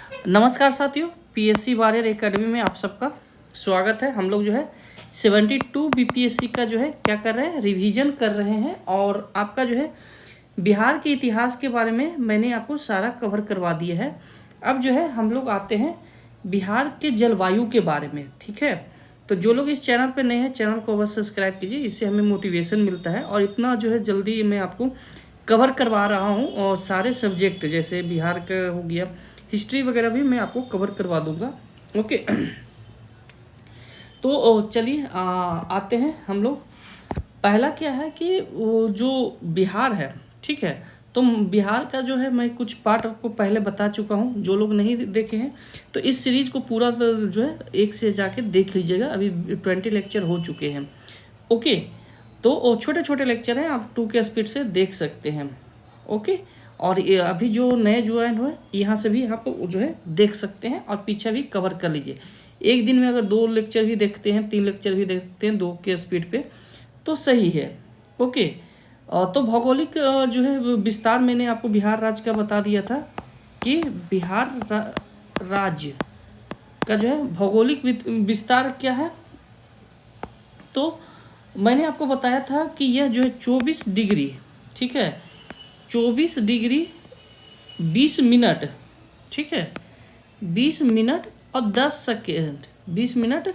नमस्कार साथियों, PSC warrior academy में आप सबका स्वागत है। हम लोग जो है 72 बीपीएससी का जो है क्या कर रहे हैं, रिवीजन कर रहे हैं। और आपका जो है बिहार के इतिहास के बारे में मैंने आपको सारा कवर करवा दिया है। अब जो है हम लोग आते हैं बिहार के जलवायु के बारे में। ठीक है, तो जो लोग इस चैनल पर नए हैं, चैनल को अवश्य सब्सक्राइब कीजिए, इससे हमें मोटिवेशन मिलता है। और इतना जो है जल्दी मैं आपको कवर करवा रहा हूँ, और सारे सब्जेक्ट जैसे बिहार का हो गया, हिस्ट्री वगैरह भी मैं आपको कवर करवा दूंगा। ओके, तो चलिए आते हैं हम लोग। पहला क्या है कि वो जो बिहार है, ठीक है, तो बिहार का जो है मैं कुछ पार्ट आपको पहले बता चुका हूँ। जो लोग नहीं देखे हैं तो इस सीरीज़ को पूरा जो है एक से जाके देख लीजिएगा। अभी 20 लेक्चर हो चुके हैं। ओके, तो छोटे छोटे लेक्चर हैं, आप 2 के स्पीड से देख सकते हैं। ओके, और ये अभी जो नए ज्वाइन हुए यहाँ से भी आप जो है देख सकते हैं, और पीछे भी कवर कर लीजिए। एक दिन में अगर 2 लेक्चर भी देखते हैं, 3 लेक्चर भी देखते हैं 2 के स्पीड पे, तो सही है। ओके, तो भौगोलिक जो है विस्तार मैंने आपको बिहार राज्य का बता दिया था कि बिहार राज्य का जो है भौगोलिक विस्तार क्या है। तो मैंने आपको बताया था कि यह जो है 24 डिग्री, ठीक है, 24 डिग्री 20 मिनट, ठीक है, 20 मिनट और 10 सेकेंड, 20 मिनट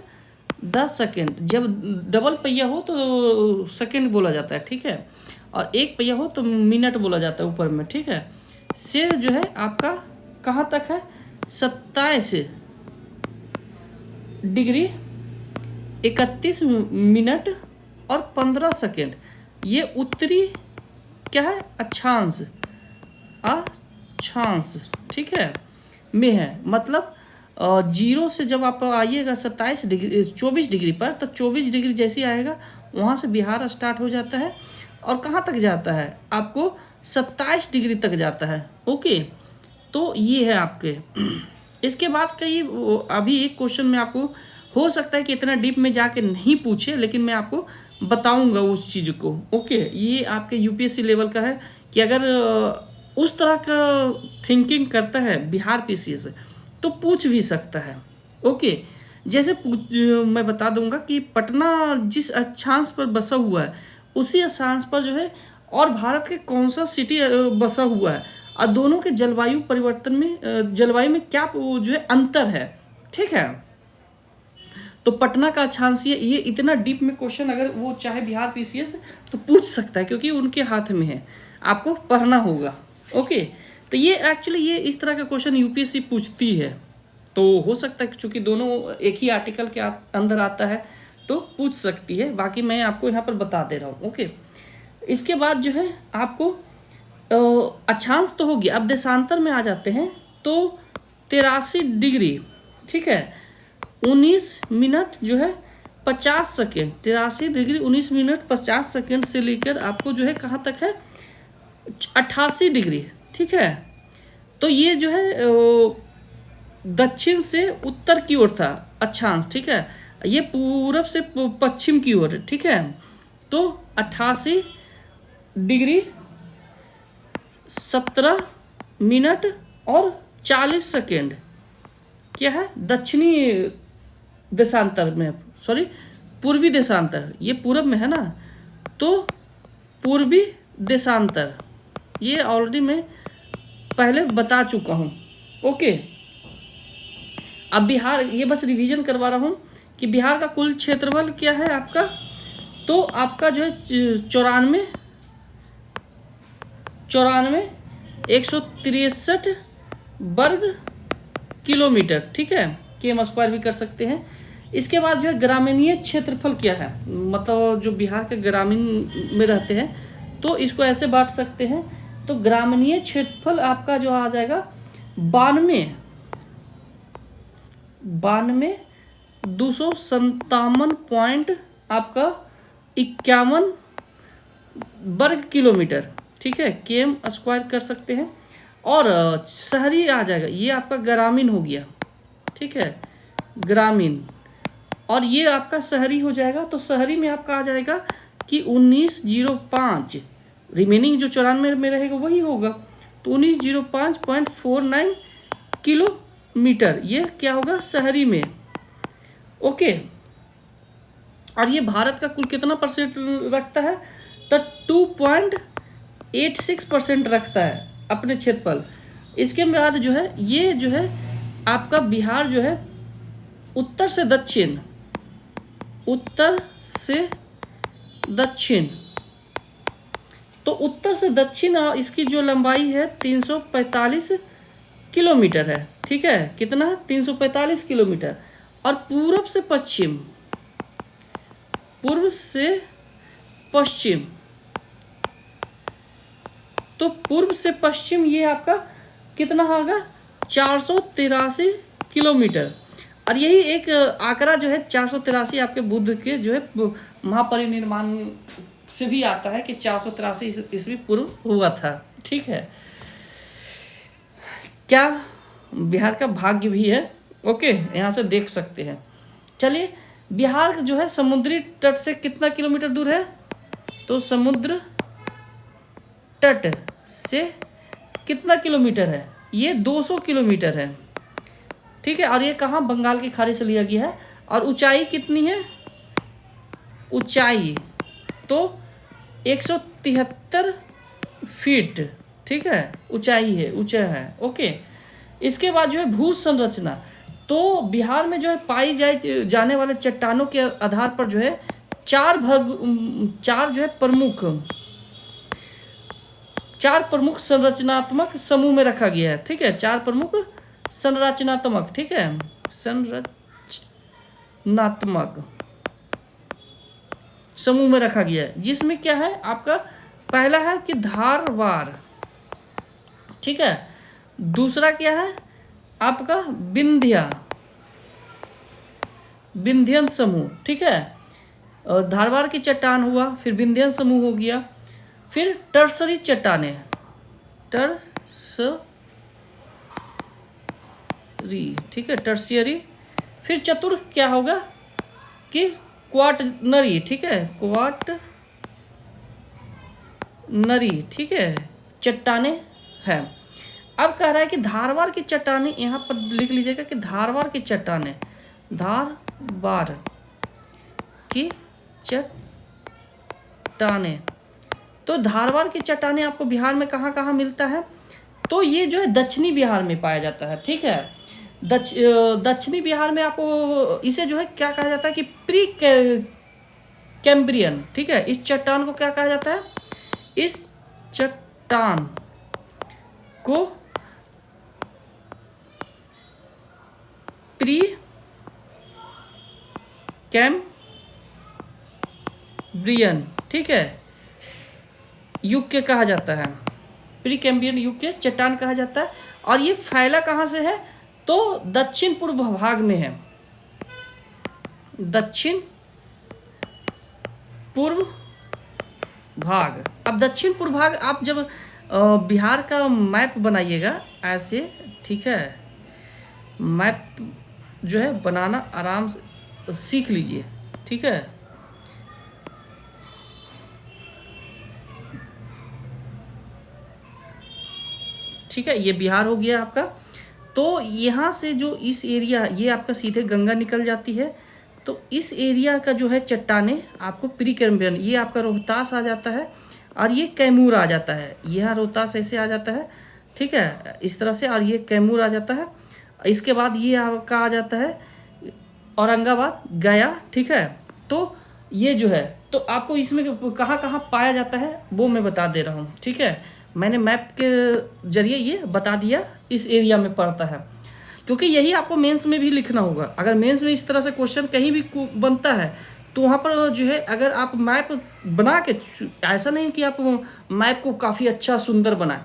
10 सेकेंड। जब डबल पहिया हो तो सेकेंड बोला जाता है, ठीक है, और एक पहिया हो तो मिनट बोला जाता है ऊपर में, ठीक है। से जो है आपका कहाँ तक है, 27 डिग्री 31 मिनट और 15 सेकेंड। ये उत्तरी क्या है, अक्षांश, ठीक है, में है। मतलब 0 से जब आप आइएगा 27 डिग्री 24 डिग्री पर, तो 24 डिग्री जैसे आएगा वहाँ से बिहार स्टार्ट हो जाता है, और कहाँ तक जाता है आपको 27 डिग्री तक जाता है। ओके, तो ये है आपके। इसके बाद कई अभी एक क्वेश्चन में आपको हो सकता है कि इतना डीप में जाके नहीं पूछे, लेकिन मैं आपको बताऊंगा उस चीज़ को। ओके, ये आपके यूपीएससी लेवल का है कि अगर उस तरह का थिंकिंग करता है बिहार पीसीएस तो पूछ भी सकता है। ओके, जैसे मैं बता दूंगा कि पटना जिस अक्षांश पर बसा हुआ है उसी अक्षांश पर जो है और भारत के कौन सा सिटी बसा हुआ है, और दोनों के जलवायु परिवर्तन में जलवायु में क्या जो है अंतर है, ठीक है। तो पटना का अक्षांश, ये इतना डीप में क्वेश्चन अगर वो चाहे बिहार पीसीएस तो पूछ सकता है, क्योंकि उनके हाथ में है, आपको पढ़ना होगा। ओके, तो ये एक्चुअली ये इस तरह का क्वेश्चन यूपीएससी पूछती है, तो हो सकता है चूँकि दोनों एक ही आर्टिकल के अंदर आता है तो पूछ सकती है। बाकी मैं आपको यहाँ पर बता दे रहा हूँ। ओके, इसके बाद जो है आपको अक्षांश तो हो गया। अब देशांतर में आ जाते हैं, तो 83 डिग्री, ठीक है, 19 मिनट जो है 50 सेकेंड, 83 डिग्री 19 मिनट 50 सेकेंड से लेकर आपको जो है कहाँ तक है 88 डिग्री, ठीक है। तो ये जो है दक्षिण से उत्तर की ओर था अक्षांश, ठीक है, ये पूरब से पश्चिम की ओर, ठीक है। तो 88 डिग्री 17 मिनट और 40 सेकेंड क्या है दक्षिणी देशांतर में, सॉरी पूर्वी देशांतर, ये पूरब में है ना, तो पूर्वी देशांतर ये ऑलरेडी मैं पहले बता चुका हूँ। ओके, अब बिहार, ये बस रिवीजन करवा रहा हूँ कि बिहार का कुल क्षेत्रफल क्या है आपका, तो आपका जो है 94 163 वर्ग किलोमीटर, ठीक है, केम स्क्वायर भी कर सकते हैं। इसके बाद जो है ग्रामीणीय क्षेत्रफल क्या है, मतलब जो बिहार के ग्रामीण में रहते हैं तो इसको ऐसे बांट सकते हैं। तो ग्रामीणीय क्षेत्रफल आपका जो आ जाएगा 92,257 पॉइंट आपका 51 वर्ग किलोमीटर, ठीक है, केम स्क्वायर कर सकते हैं। और शहरी आ जाएगा, ये आपका ग्रामीण हो गया, ठीक है, ग्रामीण, और ये आपका शहरी हो जाएगा। तो शहरी में आपका आ जाएगा कि 1905, रिमेनिंग जो 94 में रहेगा वही होगा, तो 1905.49 मीटर, ये क्या होगा शहरी में। ओके, और ये भारत का कुल कितना परसेंट रखता है, तो 2.86% रखता है अपने क्षेत्रफल। इसके बाद जो है ये जो है आपका बिहार जो है उत्तर से दक्षिण, उत्तर से दक्षिण, तो उत्तर से दक्षिण इसकी जो लंबाई है 345 किलोमीटर है। ठीक है, कितना है, 345 किलोमीटर। और पूर्व से पश्चिम, पूर्व से पश्चिम, तो पूर्व से पश्चिम ये आपका कितना होगा, 483 किलोमीटर। और यही एक आंकड़ा जो है 483 आपके बुद्ध के जो है महापरिनिर्वाण से भी आता है कि 483 ईस्वी पूर्व हुआ था। ठीक है, क्या बिहार का भाग्य भी है। ओके, यहाँ से देख सकते हैं। चलिए, बिहार जो है समुद्री तट से कितना किलोमीटर दूर है, तो समुद्र तट से कितना किलोमीटर है, ये 200 किलोमीटर है। ठीक है, और ये कहाँ, बंगाल की खाड़ी से लिया गया है। और ऊंचाई कितनी है, ऊंचाई तो 173 फीट। ठीक है, ऊंचाई है, ऊंचा है। ओके, इसके बाद जो है भू संरचना, तो बिहार में जो है पाई जाने वाले चट्टानों के आधार पर जो है चार जो है चार प्रमुख संरचनात्मक समूह में रखा गया है। ठीक है, चार प्रमुख संरचनात्मक, ठीक है, संरचनात्मक समूह में रखा गया है, जिसमें क्या है आपका, पहला है कि धारवार। ठीक है, दूसरा क्या है आपका, विंध्यन समूह। ठीक है, और धारवार की चट्टान हुआ, फिर विंध्यन समूह हो गया, फिर टर्सरी चट्टाने, टर्सरी। ठीक है, टर्सियरी। फिर चतुर्थ क्या होगा कि क्वाटनरी। ठीक है, क्वाटनरी। ठीक है, चट्टाने है। अब कह रहा है कि धारवार की चट्टाने, यहाँ पर लिख लीजिएगा कि धारवार की चट्टाने, धारवार की चट्टाने, तो धारवार की चट्टाने आपको बिहार में कहाँ कहाँ मिलता है, तो ये जो है दक्षिणी बिहार में पाया जाता है। ठीक है, दक्षिणी बिहार में आपको इसे जो है क्या कहा जाता है कि प्री कैम्ब्रियन। ठीक है, इस चट्टान को क्या कहा जाता है, इस चट्टान को प्री कैम्ब्रियन, ठीक है, युग के कहा जाता है, प्री कैम्ब्रियन युग के चट्टान कहा जाता है। और ये फैला कहाँ से है, तो दक्षिण पूर्व भाग में है, दक्षिण पूर्व भाग। अब दक्षिण पूर्व भाग आप जब बिहार का मैप बनाइएगा ऐसे, ठीक है, मैप जो है बनाना आराम से सीख लीजिए। ठीक है, ठीक है, ये बिहार हो गया आपका। तो यहाँ से जो इस एरिया, ये आपका सीधे गंगा निकल जाती है, तो इस एरिया का जो है चट्टाने आपको प्री कैम्ब्रियन, ये आपका रोहतास आ जाता है और ये कैमूर आ जाता है। यहाँ रोहतास ऐसे आ जाता है, ठीक है, इस तरह से, और ये कैमूर आ जाता है। इसके बाद ये आपका आ जाता है औरंगाबाद, गया। ठीक है, तो ये जो है, तो आपको इसमें कहाँ कहाँ पाया जाता है वो मैं बता दे रहा हूँ। ठीक है, मैंने मैप के जरिए ये बता दिया, इस एरिया में पड़ता है, क्योंकि यही आपको मेंस में भी लिखना होगा। अगर मेंस में इस तरह से क्वेश्चन कहीं भी बनता है तो वहाँ पर जो है, अगर आप मैप बना के, ऐसा नहीं कि आप मैप को काफ़ी अच्छा सुंदर बनाएं,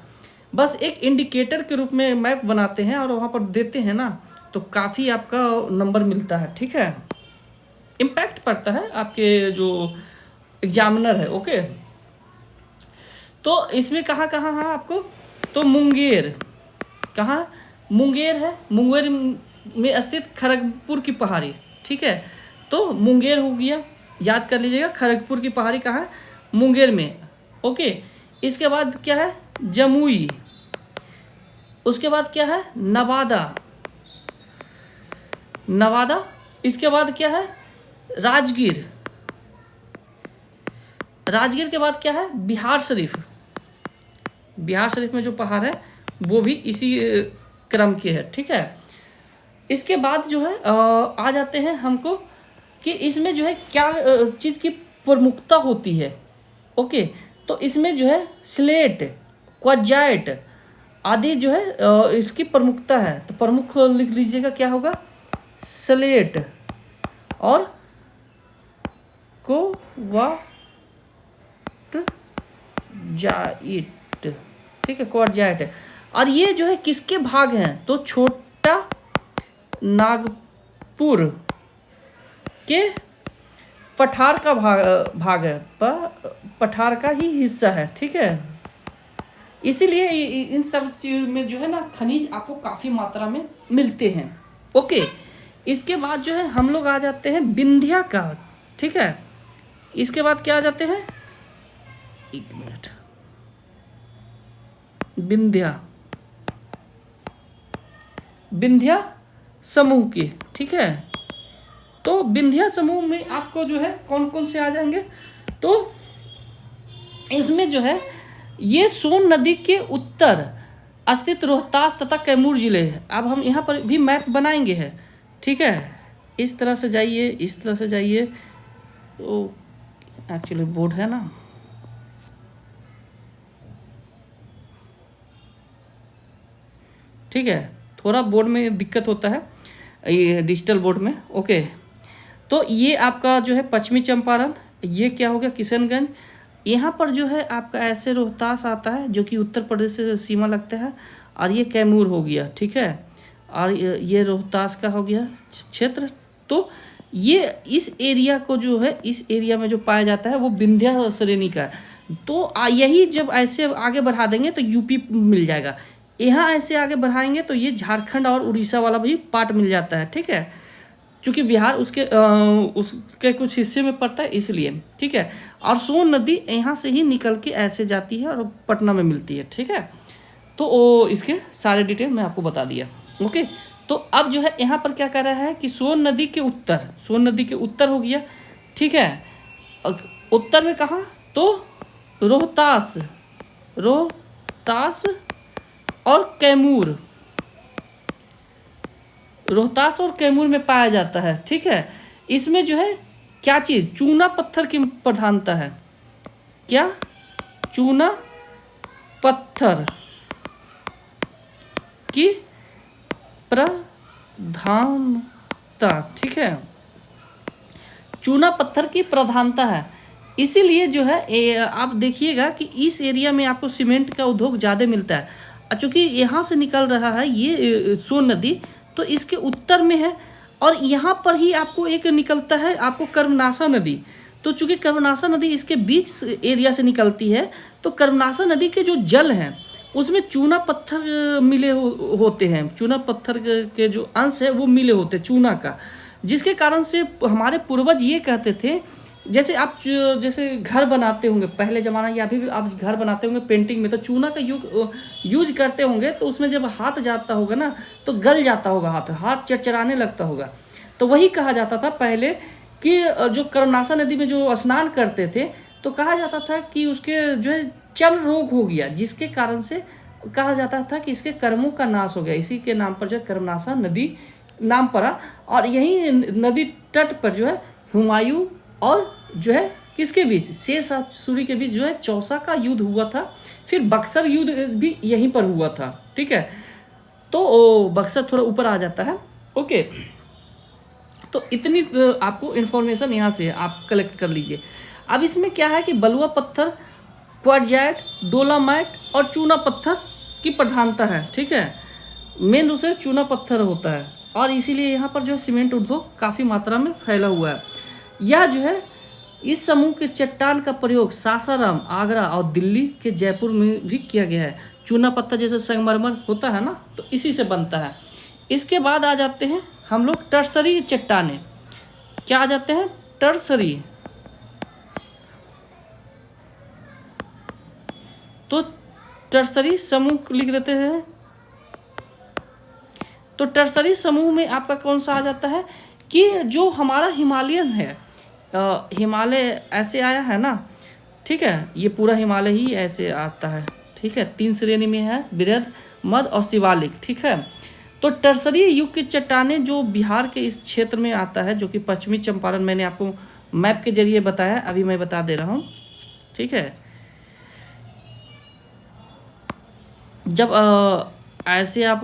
बस एक इंडिकेटर के रूप में मैप बनाते हैं और वहाँ पर देते हैं ना, तो काफ़ी आपका नंबर मिलता है। ठीक है, इम्पैक्ट पड़ता है आपके जो एग्जामिनर है। ओके, तो इसमें कहाँ कहाँ है आपको, तो मुंगेर, कहाँ मुंगेर है, मुंगेर में स्थित खड़गपुर की पहाड़ी। ठीक है, तो मुंगेर हो गया, याद कर लीजिएगा, खड़गपुर की पहाड़ी कहाँ है, मुंगेर में। ओके, इसके बाद क्या है, जमुई, उसके बाद क्या है, नवादा, नवादा। इसके बाद क्या है, राजगीर। राजगीर के बाद क्या है, बिहार शरीफ। बिहार शरीफ में जो पहाड़ है वो भी इसी क्रम के है, ठीक है। इसके बाद जो है आ जाते हैं हमको कि इसमें जो है क्या चीज़ की प्रमुखता होती है। ओके, तो इसमें जो है स्लेट, क्वाजाइट आदि जो है इसकी प्रमुखता है। तो प्रमुख लिख लीजिएगा, क्या होगा, स्लेट और क्वाजाइट, ठीक है, क्वाजाइट। और ये जो है किसके भाग हैं, तो छोटा नागपुर के पठार का भाग है, पठार का ही हिस्सा है, ठीक है। इसीलिए इन सब चीज में जो है ना खनिज आपको काफ़ी मात्रा में मिलते हैं। ओके, इसके बाद जो है हम लोग आ जाते हैं विंध्या का, ठीक है। इसके बाद क्या आ जाते हैं, एक मिनट, विंध्या समूह की, ठीक है। तो विंध्या समूह में आपको जो है कौन कौन से आ जाएंगे, तो इसमें जो है ये सोन नदी के उत्तर स्थित रोहतास तथा कैमूर जिले हैं। अब हम यहाँ पर भी मैप बनाएंगे है, ठीक है। इस तरह से जाइए, इस तरह से जाइए, तो एक्चुअली बोर्ड है ना, ठीक है, थोड़ा बोर्ड में दिक्कत होता है ये डिजिटल बोर्ड में। ओके, तो ये आपका जो है पश्चिमी चंपारण, ये क्या हो गया किशनगंज। यहाँ पर जो है आपका ऐसे रोहतास आता है जो कि उत्तर प्रदेश से सीमा लगता है, और ये कैमूर हो गया, ठीक है। और ये रोहतास का हो गया क्षेत्र। तो ये इस एरिया को जो है, इस एरिया में जो पाया जाता है वो विंध्या श्रेणी का है। तो यही जब ऐसे आगे बढ़ा देंगे तो यूपी मिल जाएगा। यहाँ ऐसे आगे बढ़ाएंगे तो ये झारखंड और उड़ीसा वाला भी पार्ट मिल जाता है, ठीक है। क्योंकि बिहार उसके कुछ हिस्से में पड़ता है इसलिए, ठीक है। और सोन नदी यहाँ से ही निकल के ऐसे जाती है और पटना में मिलती है, ठीक है। तो इसके सारे डिटेल मैं आपको बता दिया। ओके, तो अब जो है यहाँ पर क्या कर रहा है कि सोन नदी के उत्तर हो गया, ठीक है। उत्तर में कहाँ, तो रोहतास और कैमूर, रोहतास और कैमूर में पाया जाता है, ठीक है। इसमें जो है क्या चीज़, चूना पत्थर की प्रधानता है। क्या, चूना पत्थर की प्रधानता, ठीक है, चूना पत्थर की प्रधानता है। इसीलिए जो है आप देखिएगा कि इस एरिया में आपको सीमेंट का उद्योग ज़्यादा मिलता है। चूँकि यहाँ से निकल रहा है ये सोन नदी, तो इसके उत्तर में है, और यहाँ पर ही आपको एक निकलता है आपको कर्मनाशा नदी। तो चूँकि कर्मनाशा नदी इसके बीच एरिया से निकलती है, तो कर्मनाशा नदी के जो जल हैं उसमें चूना पत्थर मिले होते हैं, चूना पत्थर के जो अंश है वो मिले होते हैं चूना का, जिसके कारण से हमारे पूर्वज ये कहते थे, जैसे आप जैसे घर बनाते होंगे पहले ज़माना, या अभी भी आप घर बनाते होंगे पेंटिंग में, तो चूना का यूज करते होंगे, तो उसमें जब हाथ जाता होगा ना तो गल जाता होगा, हाथ चरचराने लगता होगा। तो वही कहा जाता था पहले कि जो कर्मनाशा नदी में जो स्नान करते थे, तो कहा जाता था कि उसके जो है चर्म रोग हो गया, जिसके कारण से कहा जाता था कि इसके कर्मों का नाश हो गया। इसी के नाम पर जो है कर्मनाशा नदी नाम पड़ा। और यही नदी तट पर जो है हुमायूं और जो है किसके बीच, शेर शाह सूरी के बीच जो है चौसा का युद्ध हुआ था। फिर बक्सर युद्ध भी यहीं पर हुआ था, ठीक है। तो बक्सर थोड़ा ऊपर आ जाता है। ओके, तो इतनी आपको इन्फॉर्मेशन यहाँ से आप कलेक्ट कर लीजिए। अब इसमें क्या है कि बलुआ पत्थर, क्वार्टजाइट, डोलामाइट और चूना पत्थर की प्रधानता है, ठीक है। मेन रूप से चूना पत्थर होता है, और इसीलिए यहाँ पर जो है सीमेंट उद्योग काफ़ी मात्रा में फैला हुआ है। यह जो है इस समूह के चट्टान का प्रयोग सासाराम, आगरा और दिल्ली के जयपुर में भी किया गया है। चूना पत्थर जैसे संगमरमर होता है ना, तो इसी से बनता है। इसके बाद आ जाते हैं हम लोग टर्सरी चट्टानें। क्या आ जाते हैं, टर्सरी। तो टर्सरी समूह लिख देते हैं, तो टर्सरी समूह में आपका कौन सा आ जाता है कि जो हमारा हिमालयन है, हिमालय ऐसे आया है ना, ठीक है, ये पूरा हिमालय ही ऐसे आता है, ठीक है। 3 श्रेणी में है, बृहद, मध्य और शिवालिक, ठीक है। तो टर्सरी युग की चट्टानें जो बिहार के इस क्षेत्र में आता है, जो कि पश्चिमी चंपारण, मैंने आपको मैप के जरिए बताया, अभी मैं बता दे रहा हूँ, ठीक है। जब ऐसे आप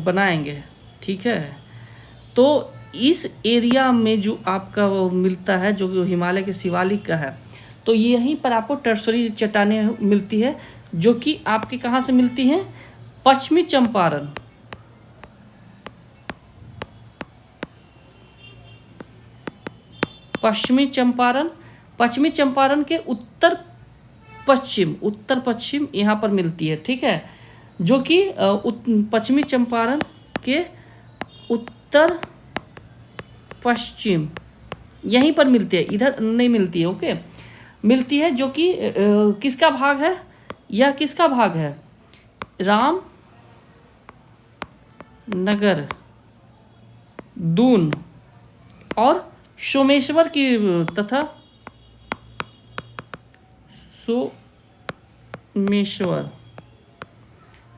बनाएंगे, ठीक है, तो इस एरिया में जो आपका वो मिलता है, जो हिमालय के शिवालिक का है, तो यहीं पर आपको टर्सरी चट्टानें मिलती है, जो कि आपके कहाँ से मिलती हैं, पश्चिमी चंपारण, पश्चिमी चंपारण के उत्तर पश्चिम यहाँ पर मिलती है, ठीक है, जो कि पश्चिमी चंपारण के उत्तर पश्चिम यहीं पर मिलती है, इधर नहीं मिलती है, ओके, मिलती है, जो कि किसका भाग है, यह किसका भाग है, रामनगर, दून और सोमेश्वर की, तथा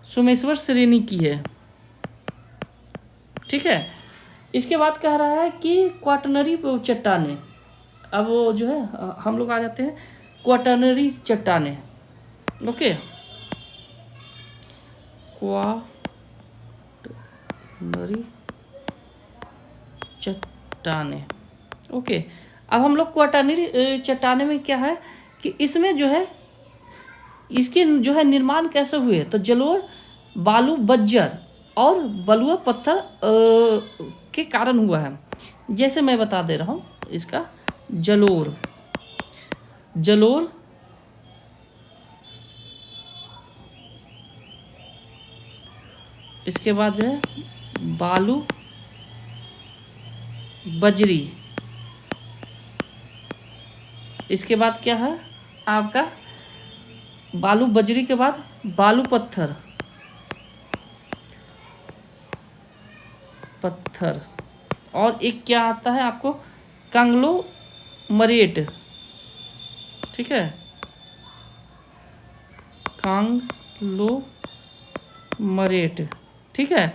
सोमेश्वर श्रेणी की है, ठीक है। इसके बाद कह रहा है कि क्वाटरनरी चट्टानें, अब वो जो है हम लोग आ जाते हैं क्वाटरनरी चट्टानें, ओके, क्वाटरनरी चट्टानें, ओके। अब हम लोग क्वाटरनरी चट्टानें में क्या है कि इसमें जो है, इसके जो है निर्माण कैसे हुए, तो जलोढ़, बालू, बज्जर और बलुआ पत्थर के कारण हुआ है। जैसे मैं बता दे रहा हूँ इसका, जलोढ़, इसके बाद जो है बालू, बजरी, इसके बाद क्या है आपका, बालू बजरी के बाद बालू पत्थर, और एक क्या आता है आपको, कांग्लोमरेट, ठीक है, कांग्लोमरेट, ठीक है।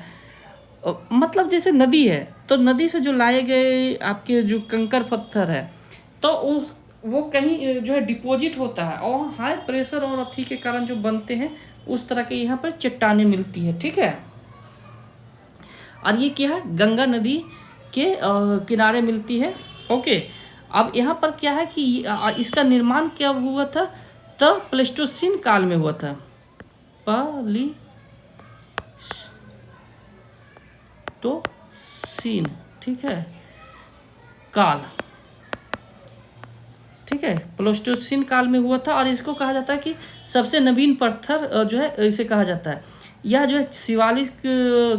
मतलब जैसे नदी है, तो नदी से जो लाए गए आपके जो कंकर पत्थर है, तो वो कहीं जो है डिपॉजिट होता है, और हाई प्रेशर और अथी के कारण जो बनते हैं, उस तरह के यहाँ पर चट्टानें मिलती है, ठीक है। और ये क्या है, गंगा नदी के किनारे मिलती है, ओके। अब यहाँ पर क्या है कि इसका निर्माण क्या हुआ था, तो प्लेस्टोसीन काल में हुआ था, प्लेस्टोसीन, ठीक है, काल, ठीक है, प्लेस्टोसीन काल में हुआ था। और इसको कहा जाता है कि सबसे नवीन पत्थर जो है इसे कहा जाता है। यह जो है शिवालिक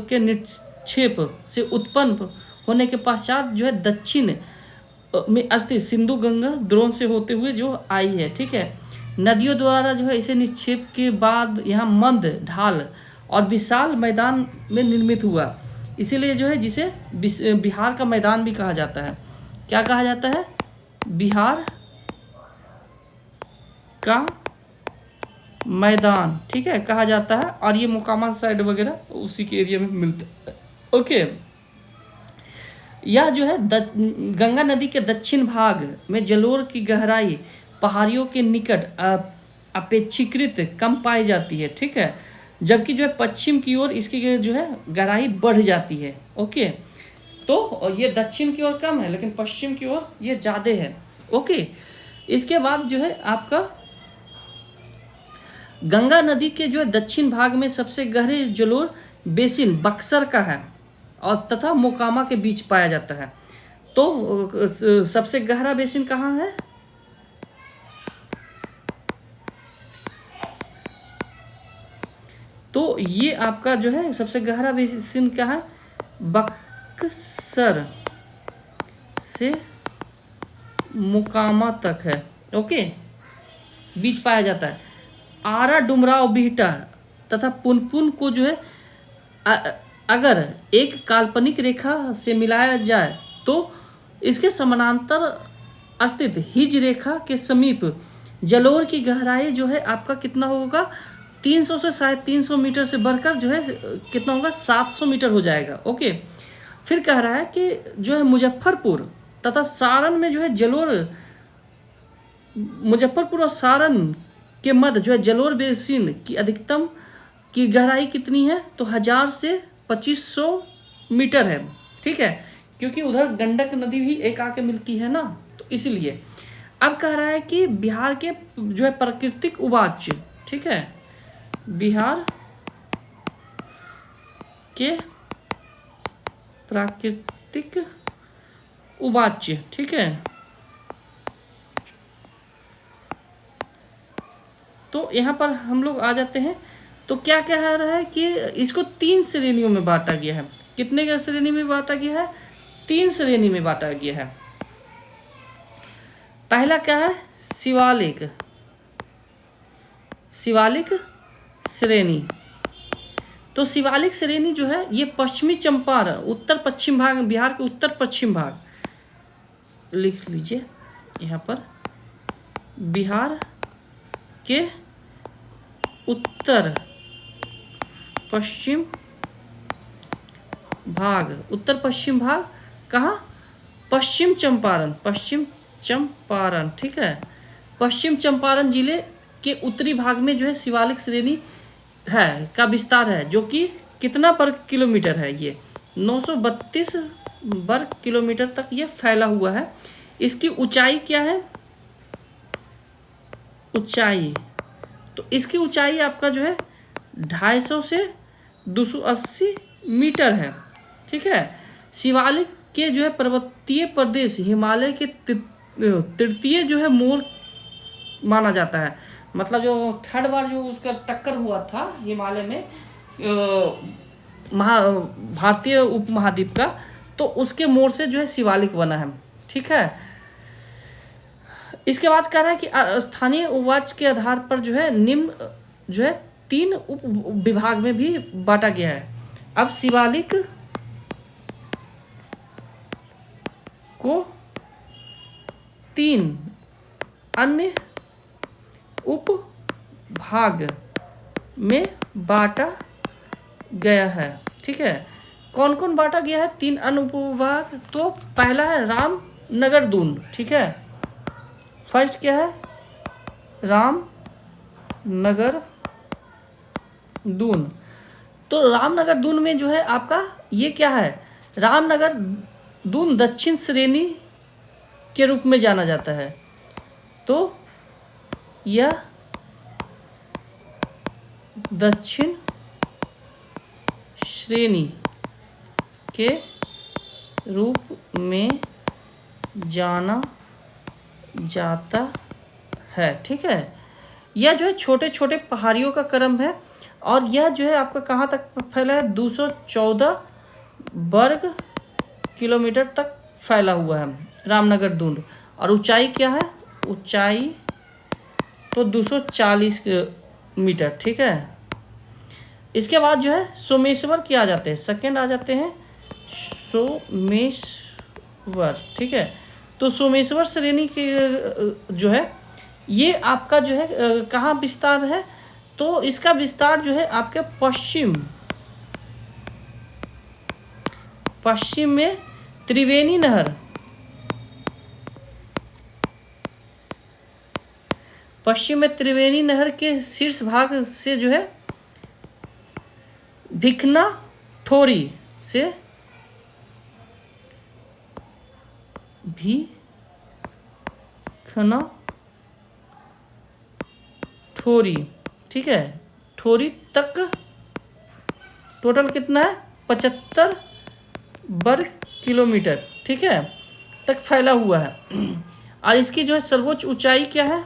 के निक्षेप से उत्पन्न होने के पश्चात जो है दक्षिण में स्थित सिंधु गंगा द्रोण से होते हुए जो आई है, ठीक है। नदियों द्वारा जो है इसे निक्षेप के बाद यहाँ मंद ढाल और विशाल मैदान में निर्मित हुआ, इसीलिए जो है जिसे बिहार का मैदान भी कहा जाता है। क्या कहा जाता है, बिहार का मैदान, ठीक है, कहा जाता है। और ये मोकामा साइड वगैरह उसी के एरिया में मिलता है, ओके। यह जो है गंगा नदी के दक्षिण भाग में जलोढ़ की गहराई पहाड़ियों के निकट अपेक्षाकृत कम पाई जाती है, ठीक है, जबकि जो है पश्चिम की ओर इसकी जो है गहराई बढ़ जाती है, ओके। तो ये दक्षिण की ओर कम है, लेकिन पश्चिम की ओर ये ज़्यादा है, ओके। इसके बाद जो है आपका गंगा नदी के जो है दक्षिण भाग में सबसे गहरे जलोढ़ बेसिन बक्सर का है और तथा मोकामा के बीच पाया जाता है। तो सबसे गहरा बेसिन कहाँ है, तो ये आपका जो है सबसे गहरा बेसिन क्या है, बक्सर से मोकामा तक है, ओके, बीच पाया जाता है। आरा, डुमराव, बिहटा तथा पुनपुन को जो है अगर एक काल्पनिक रेखा से मिलाया जाए तो इसके समानांतर स्थित हिज रेखा के समीप जलोर की गहराई जो है आपका कितना होगा, 300 से शायद 300 मीटर से बढ़कर जो है कितना होगा, 700 मीटर हो जाएगा। ओके, फिर कह रहा है कि जो है मुजफ्फरपुर तथा सारण में जो है जलोर, मुजफ्फरपुर और सारण के मध्य जो है जलोर बेसिन की अधिकतम की गहराई कितनी है, तो 1000 से 2500 मीटर है। ठीक है, क्योंकि उधर गंडक नदी भी एक आके मिलती है ना, तो इसलिए अब कह रहा है कि बिहार के जो है प्राकृतिक उवाच, ठीक है, बिहार के प्राकृतिक उवाच, ठीक है, तो यहाँ पर हम लोग आ जाते हैं। तो क्या कह रहा है कि इसको 3 श्रेणियों में बांटा गया है। कितने का श्रेणी में बांटा गया है, 3 श्रेणी में बांटा गया है। पहला क्या है, शिवालिक, शिवालिक श्रेणी। तो शिवालिक श्रेणी जो है ये पश्चिमी चंपारण, उत्तर पश्चिम भाग, बिहार के उत्तर पश्चिम भाग, लिख लीजिए यहाँ पर, बिहार के उत्तर पश्चिम भाग, उत्तर पश्चिम भाग कहाँ, पश्चिम चंपारण, पश्चिम चंपारण, ठीक है, पश्चिम चंपारण जिले के उत्तरी भाग में जो है शिवालिक श्रेणी है का विस्तार है, जो कि कितना वर्ग किलोमीटर है, ये 932 वर्ग किलोमीटर तक ये फैला हुआ है। इसकी ऊंचाई क्या है, ऊंचाई, तो इसकी ऊंचाई आपका जो है 250 से 280 मीटर है। ठीक है, शिवालिक के जो है पर्वतीय प्रदेश हिमालय के तृतीय जो है मोड़ माना जाता है। मतलब जो थर्ड बार जो उसका टक्कर हुआ था हिमालय में भारतीय उपमहाद्वीप का, तो उसके मोड़ से जो है शिवालिक बना है। ठीक है, इसके बाद कह रहा है कि स्थानीय उवाच के आधार पर जो है निम्न जो है 3 उप विभाग में भी बांटा गया है। अब शिवालिक को 3 अन्य उप भाग में बांटा गया है। ठीक है, कौन कौन बांटा गया है 3 अन्य उपविभाग, तो पहला है रामनगर दून। ठीक है, फर्स्ट क्या है, रामनगर दून। तो रामनगर दून में जो है आपका ये क्या है, रामनगर दून दक्षिण श्रेणी के रूप में जाना जाता है। तो यह दक्षिण श्रेणी के रूप में जाना जाता है। ठीक है, यह जो है छोटे छोटे पहाड़ियों का क्रम है, और यह जो है आपका कहाँ तक फैला है, 214 वर्ग किलोमीटर तक फैला हुआ है रामनगर दून। और ऊंचाई क्या है, ऊंचाई तो 240 मीटर। ठीक है, इसके बाद जो है सोमेश्वर क्या आ जाते हैं, सेकंड आ जाते हैं सोमेश्वर। ठीक है, तो सोमेश्वर श्रेणी के जो है ये आपका जो है कहाँ विस्तार है, तो इसका विस्तार जो है आपके पश्चिम में त्रिवेणी नहर, पश्चिम में त्रिवेणी नहर के शीर्ष भाग से जो है भिखना ठोरी से भिखना ठोरी, ठीक है, ठोरी तक टोटल कितना है, 75 वर्ग किलोमीटर, ठीक है, तक फैला हुआ है। और इसकी जो है सर्वोच्च ऊंचाई क्या है,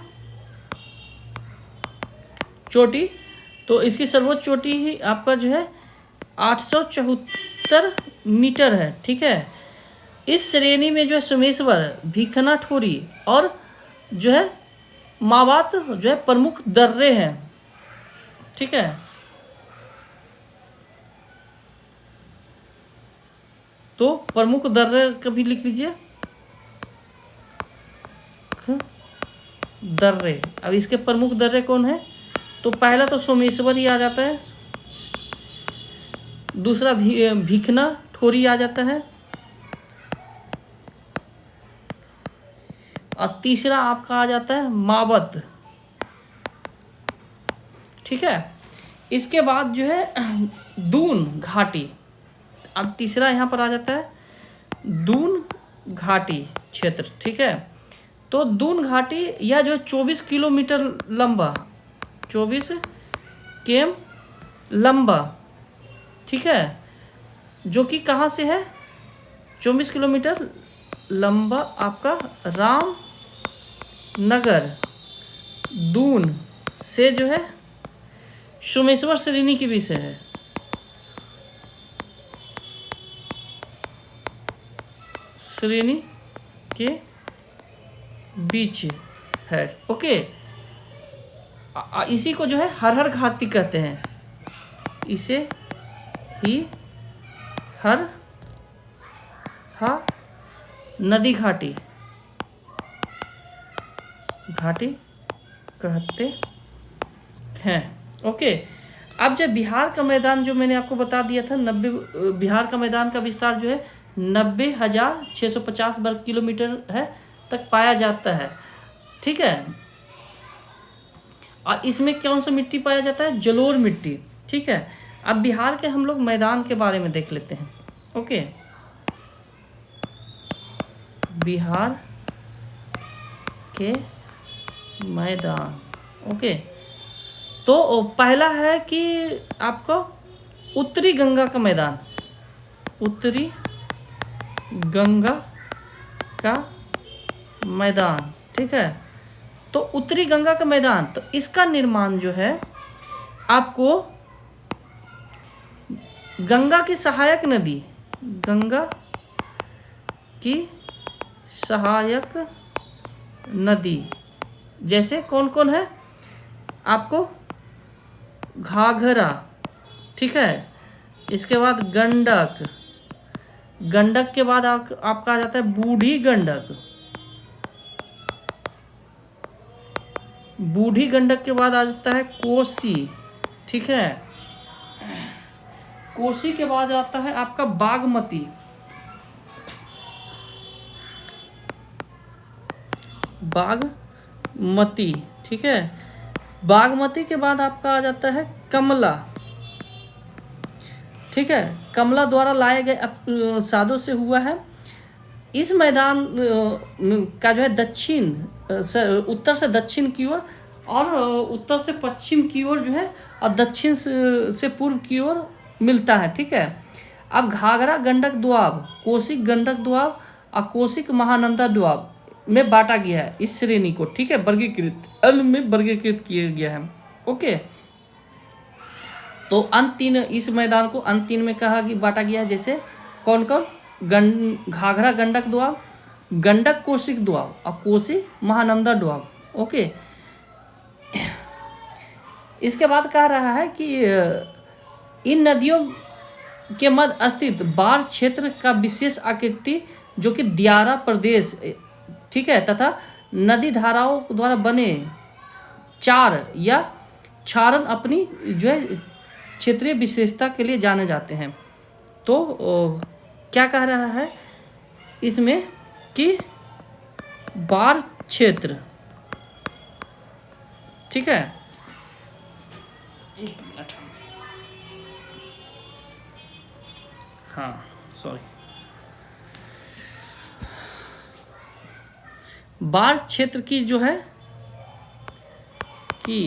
चोटी, तो इसकी सर्वोच्च चोटी ही आपका जो है 874 मीटर है। ठीक है, इस श्रेणी में जो है सोमेश्वर, भिखना ठोरी और जो है मावात जो है प्रमुख दर्रे हैं। ठीक है, तो प्रमुख दर्रे कभी लिख लीजिए, दर्रे। अब इसके प्रमुख दर्रे कौन है? तो पहला तो सोमेश्वर ही आ जाता है, दूसरा भिखना ठोरी आ जाता है, और तीसरा आपका आ जाता है मावत। ठीक है, इसके बाद जो है दून घाटी। अब तीसरा यहाँ पर आ जाता है दून घाटी क्षेत्र। ठीक है, तो दून घाटी यह जो 24 किलोमीटर लंबा, 24 केम लंबा, ठीक है, जो कि कहाँ से है? 24 किलोमीटर लंबा आपका रामनगर दून से जो है सोमेश्वर श्रेणी के बीच है। श्रेणी के बीच है। ओके, इसी को जो है हर हर घाटी कहते हैं, इसे ही हर हा नदी घाटी कहते हैं। ओके, अब जब बिहार का मैदान जो मैंने आपको बता दिया था, बिहार का मैदान का विस्तार जो है 90,650 वर्ग किलोमीटर है तक पाया जाता है। ठीक है, और इसमें कौन सा मिट्टी पाया जाता है? जलोढ़ मिट्टी। ठीक है, अब बिहार के हम लोग मैदान के बारे में देख लेते हैं। ओके, बिहार के मैदान। ओके, तो पहला है कि आपको उत्तरी गंगा का मैदान, उत्तरी गंगा का मैदान। ठीक है, तो उत्तरी गंगा का मैदान, तो इसका निर्माण जो है आपको गंगा की सहायक नदी, गंगा की सहायक नदी जैसे कौन कौन है आपको? घाघरा, ठीक है, इसके बाद गंडक, गंडक के बाद आपका आ जाता है बूढ़ी गंडक, बूढ़ी गंडक के बाद आ जाता है कोसी। ठीक है, कोसी के बाद आता है आपका बागमती, बागमती। ठीक है, बागमती के बाद आपका आ जाता है कमला। ठीक है, कमला द्वारा लाए गए साधों से हुआ है। इस मैदान का जो है दक्षिण उत्तर से दक्षिण की ओर और उत्तर से पश्चिम की ओर जो है और दक्षिण से पूर्व की ओर मिलता है। ठीक है, अब घाघरा गंडक दोआब, कोसिक गंडक दोआब और कोसिक महानंदा दोआब में बांटा गया है इस श्रेणी को। ठीक है, वर्गीकृत में वर्गीकृत किया गया है। ओके, तो अंत तीन, इस मैदान को अंत तीन में कहा कि बांटा गया है, जैसे कौन कौन? घाघरा गंडक दोआब, गंडक कोसिक दोआब और कोसी महानंदा दोआब। ओके, इसके बाद कह रहा है कि इन नदियों के मध्य स्थित बाढ़ क्षेत्र का विशेष आकृति जो कि दियारा प्रदेश, ठीक है, तथा नदी धाराओं द्वारा बने चार या क्षारण अपनी जो है क्षेत्रीय विशेषता के लिए जाने जाते हैं। तो क्या कह रहा है इसमें कि बाढ़ क्षेत्र, ठीक है, एक मिनट, हाँ सॉरी, बाढ़ क्षेत्र की जो है कि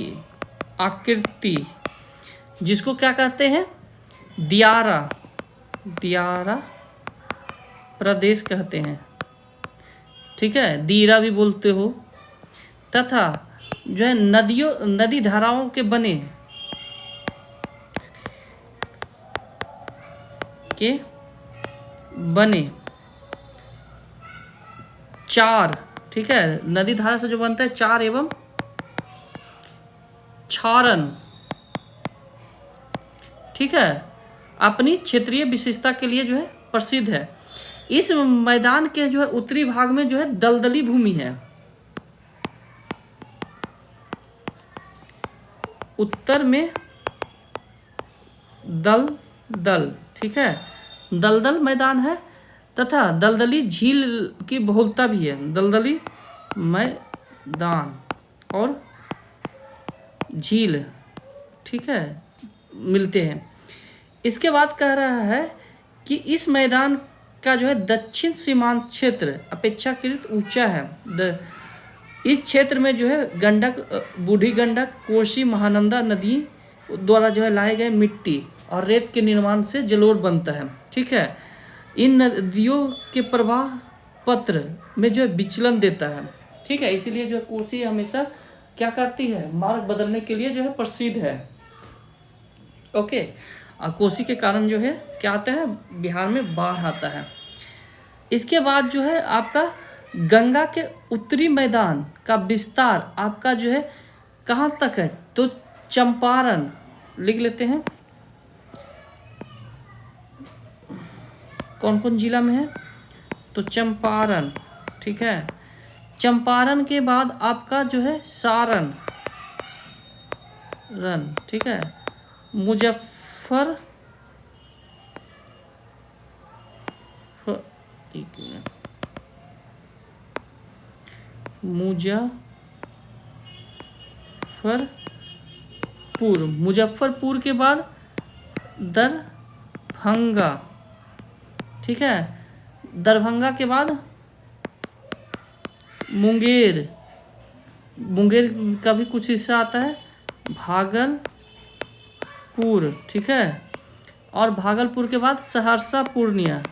आकृति, जिसको क्या कहते हैं? दियारा, दियारा प्रदेश कहते हैं। ठीक है, दीरा भी बोलते हो, तथा जो है नदी धाराओं के बने चार, ठीक है, नदी धारा से जो बनता है चार एवं क्षारण, ठीक है, अपनी क्षेत्रीय विशेषता के लिए जो है प्रसिद्ध है। इस मैदान के जो है उत्तरी भाग में जो है दलदली भूमि है, उत्तर में दलदल, ठीक है, दलदल मैदान है तथा दलदली झील की बहुलता भी है। दलदली मैदान और झील, ठीक है, मिलते हैं। इसके बाद कह रहा है कि इस मैदान का जो है दक्षिण सीमांत क्षेत्र अपेक्षाकृत ऊंचा है। इस क्षेत्र में जो है गंडक, बूढ़ी गंडक, कोसी, महानंदा नदी द्वारा जो है लाए गए मिट्टी और रेत के निर्माण से जलोढ़ बनता है, ठीक है। इन नदियों के प्रवाह पत्र में जो है विचलन देता है, ठीक है, इसीलिए जो है कोसी हमेशा क्या करती है, मार्ग बदलने के लिए जो है प्रसिद्ध है। ओके, और कोसी के कारण जो है क्या आता है, बिहार में बाढ़ आता है। इसके बाद जो है आपका गंगा के उत्तरी मैदान का विस्तार आपका जो है कहाँ तक है, तो चंपारण लिख लेते हैं, कौन कौन जिला में है, तो चंपारण, ठीक है। चंपारण के बाद आपका जो है सारण, ठीक है, मुजफ्फर, एक मिनट, मुजफ्फरपुर के बाद दरभंगा, ठीक है, दरभंगा के बाद मुंगेर का भी कुछ हिस्सा आता है, भागलपुर, ठीक है, और भागलपुर के बाद सहरसा पूर्णिया,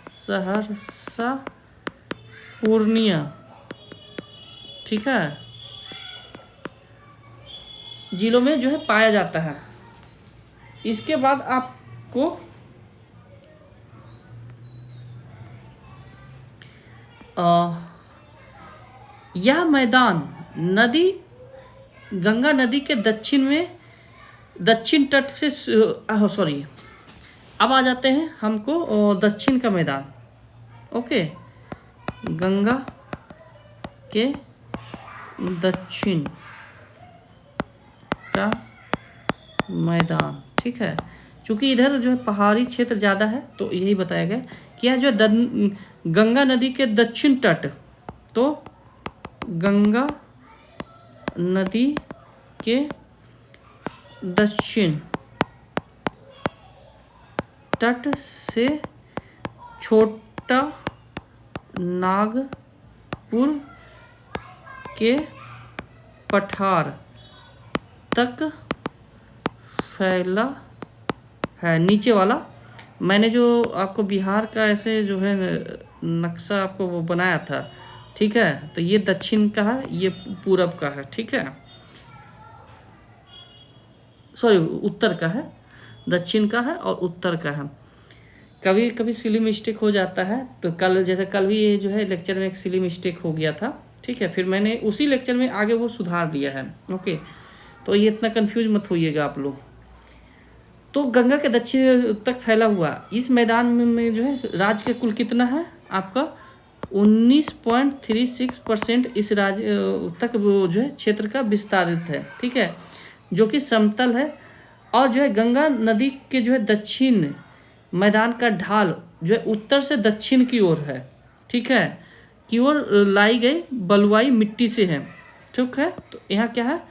ठीक है, जिलों में जो है पाया जाता है। इसके बाद आपको यह मैदान गंगा नदी के दक्षिण तट से सॉरी, अब आ जाते हैं हमको दक्षिण का मैदान। ओके, गंगा के दक्षिण का मैदान, ठीक है, चूँकि इधर जो है पहाड़ी क्षेत्र ज़्यादा है तो यही बताया गया कि यह जो गंगा नदी के दक्षिण तट, तो गंगा नदी के दक्षिण तट से छोटा नागपुर के पठार तक फैला है। नीचे वाला मैंने जो आपको बिहार का ऐसे जो है नक्शा आपको वो बनाया था, ठीक है, तो ये दक्षिण का है, ये पूरब का है, ठीक है, सॉरी उत्तर का है, दक्षिण का है और उत्तर का है। कभी कभी सिली मिस्टेक हो जाता है, तो कल भी ये जो है लेक्चर में एक सिली मिस्टेक हो गया था, ठीक है, फिर मैंने उसी लेक्चर में आगे वो सुधार दिया है। ओके, तो ये इतना कंफ्यूज मत होइएगा आप लोग। तो गंगा के दक्षिण तक फैला हुआ इस मैदान में जो है राज्य का कुल कितना है आपका 19.36% इस राज्य तक वो जो है क्षेत्र का विस्तारित है, ठीक है, जो कि समतल है और जो है गंगा नदी के जो है दक्षिण मैदान का ढाल जो है उत्तर से दक्षिण की ओर है, ठीक है, की ओर लाई गई बलुआई मिट्टी से है, ठीक है। तो यहाँ क्या है,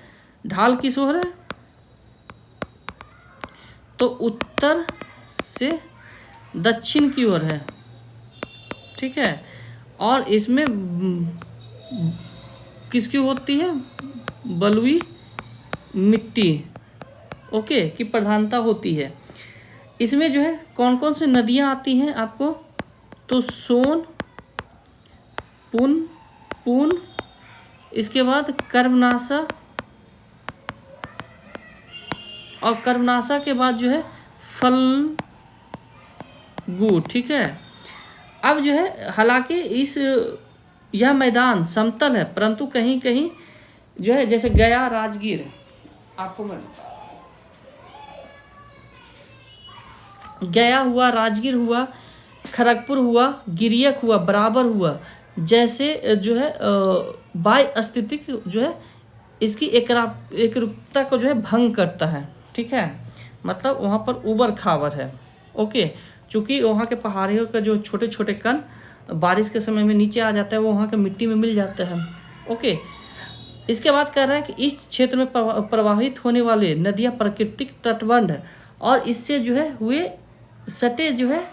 ढाल किस ओर है, तो उत्तर से दक्षिण की ओर है, ठीक है, और इसमें किसकी होती है, बलुई मिट्टी, ओके, की प्रधानता होती है। इसमें जो है कौन कौन सी नदियाँ आती हैं आपको, तो सोन, पुन, इसके बाद कर्मनाशा, और कर्मनाशा के बाद जो है फल्गु, ठीक है। अब जो है हालांकि यह मैदान समतल है, परंतु कहीं कहीं जो है जैसे गया राजगीर, आपको मैं गया हुआ, राजगीर हुआ, खड़गपुर हुआ, गिरियक हुआ, बराबर हुआ, जैसे जो है बाय अस्तित्विक जो है इसकी एकरूपता को जो है भंग करता है। ठीक है, मतलब वहाँ पर उबड़ खाबड़ है। ओके, चूँकि वहाँ के पहाड़ियों का जो छोटे छोटे कण बारिश के समय में नीचे आ जाता है, वो वहाँ के मिट्टी में मिल जाता है। ओके, इसके बाद कह रहा है कि इस क्षेत्र में प्रवाहित होने वाले नदियाँ प्राकृतिक तटबंध और इससे जो है हुए सटे जो है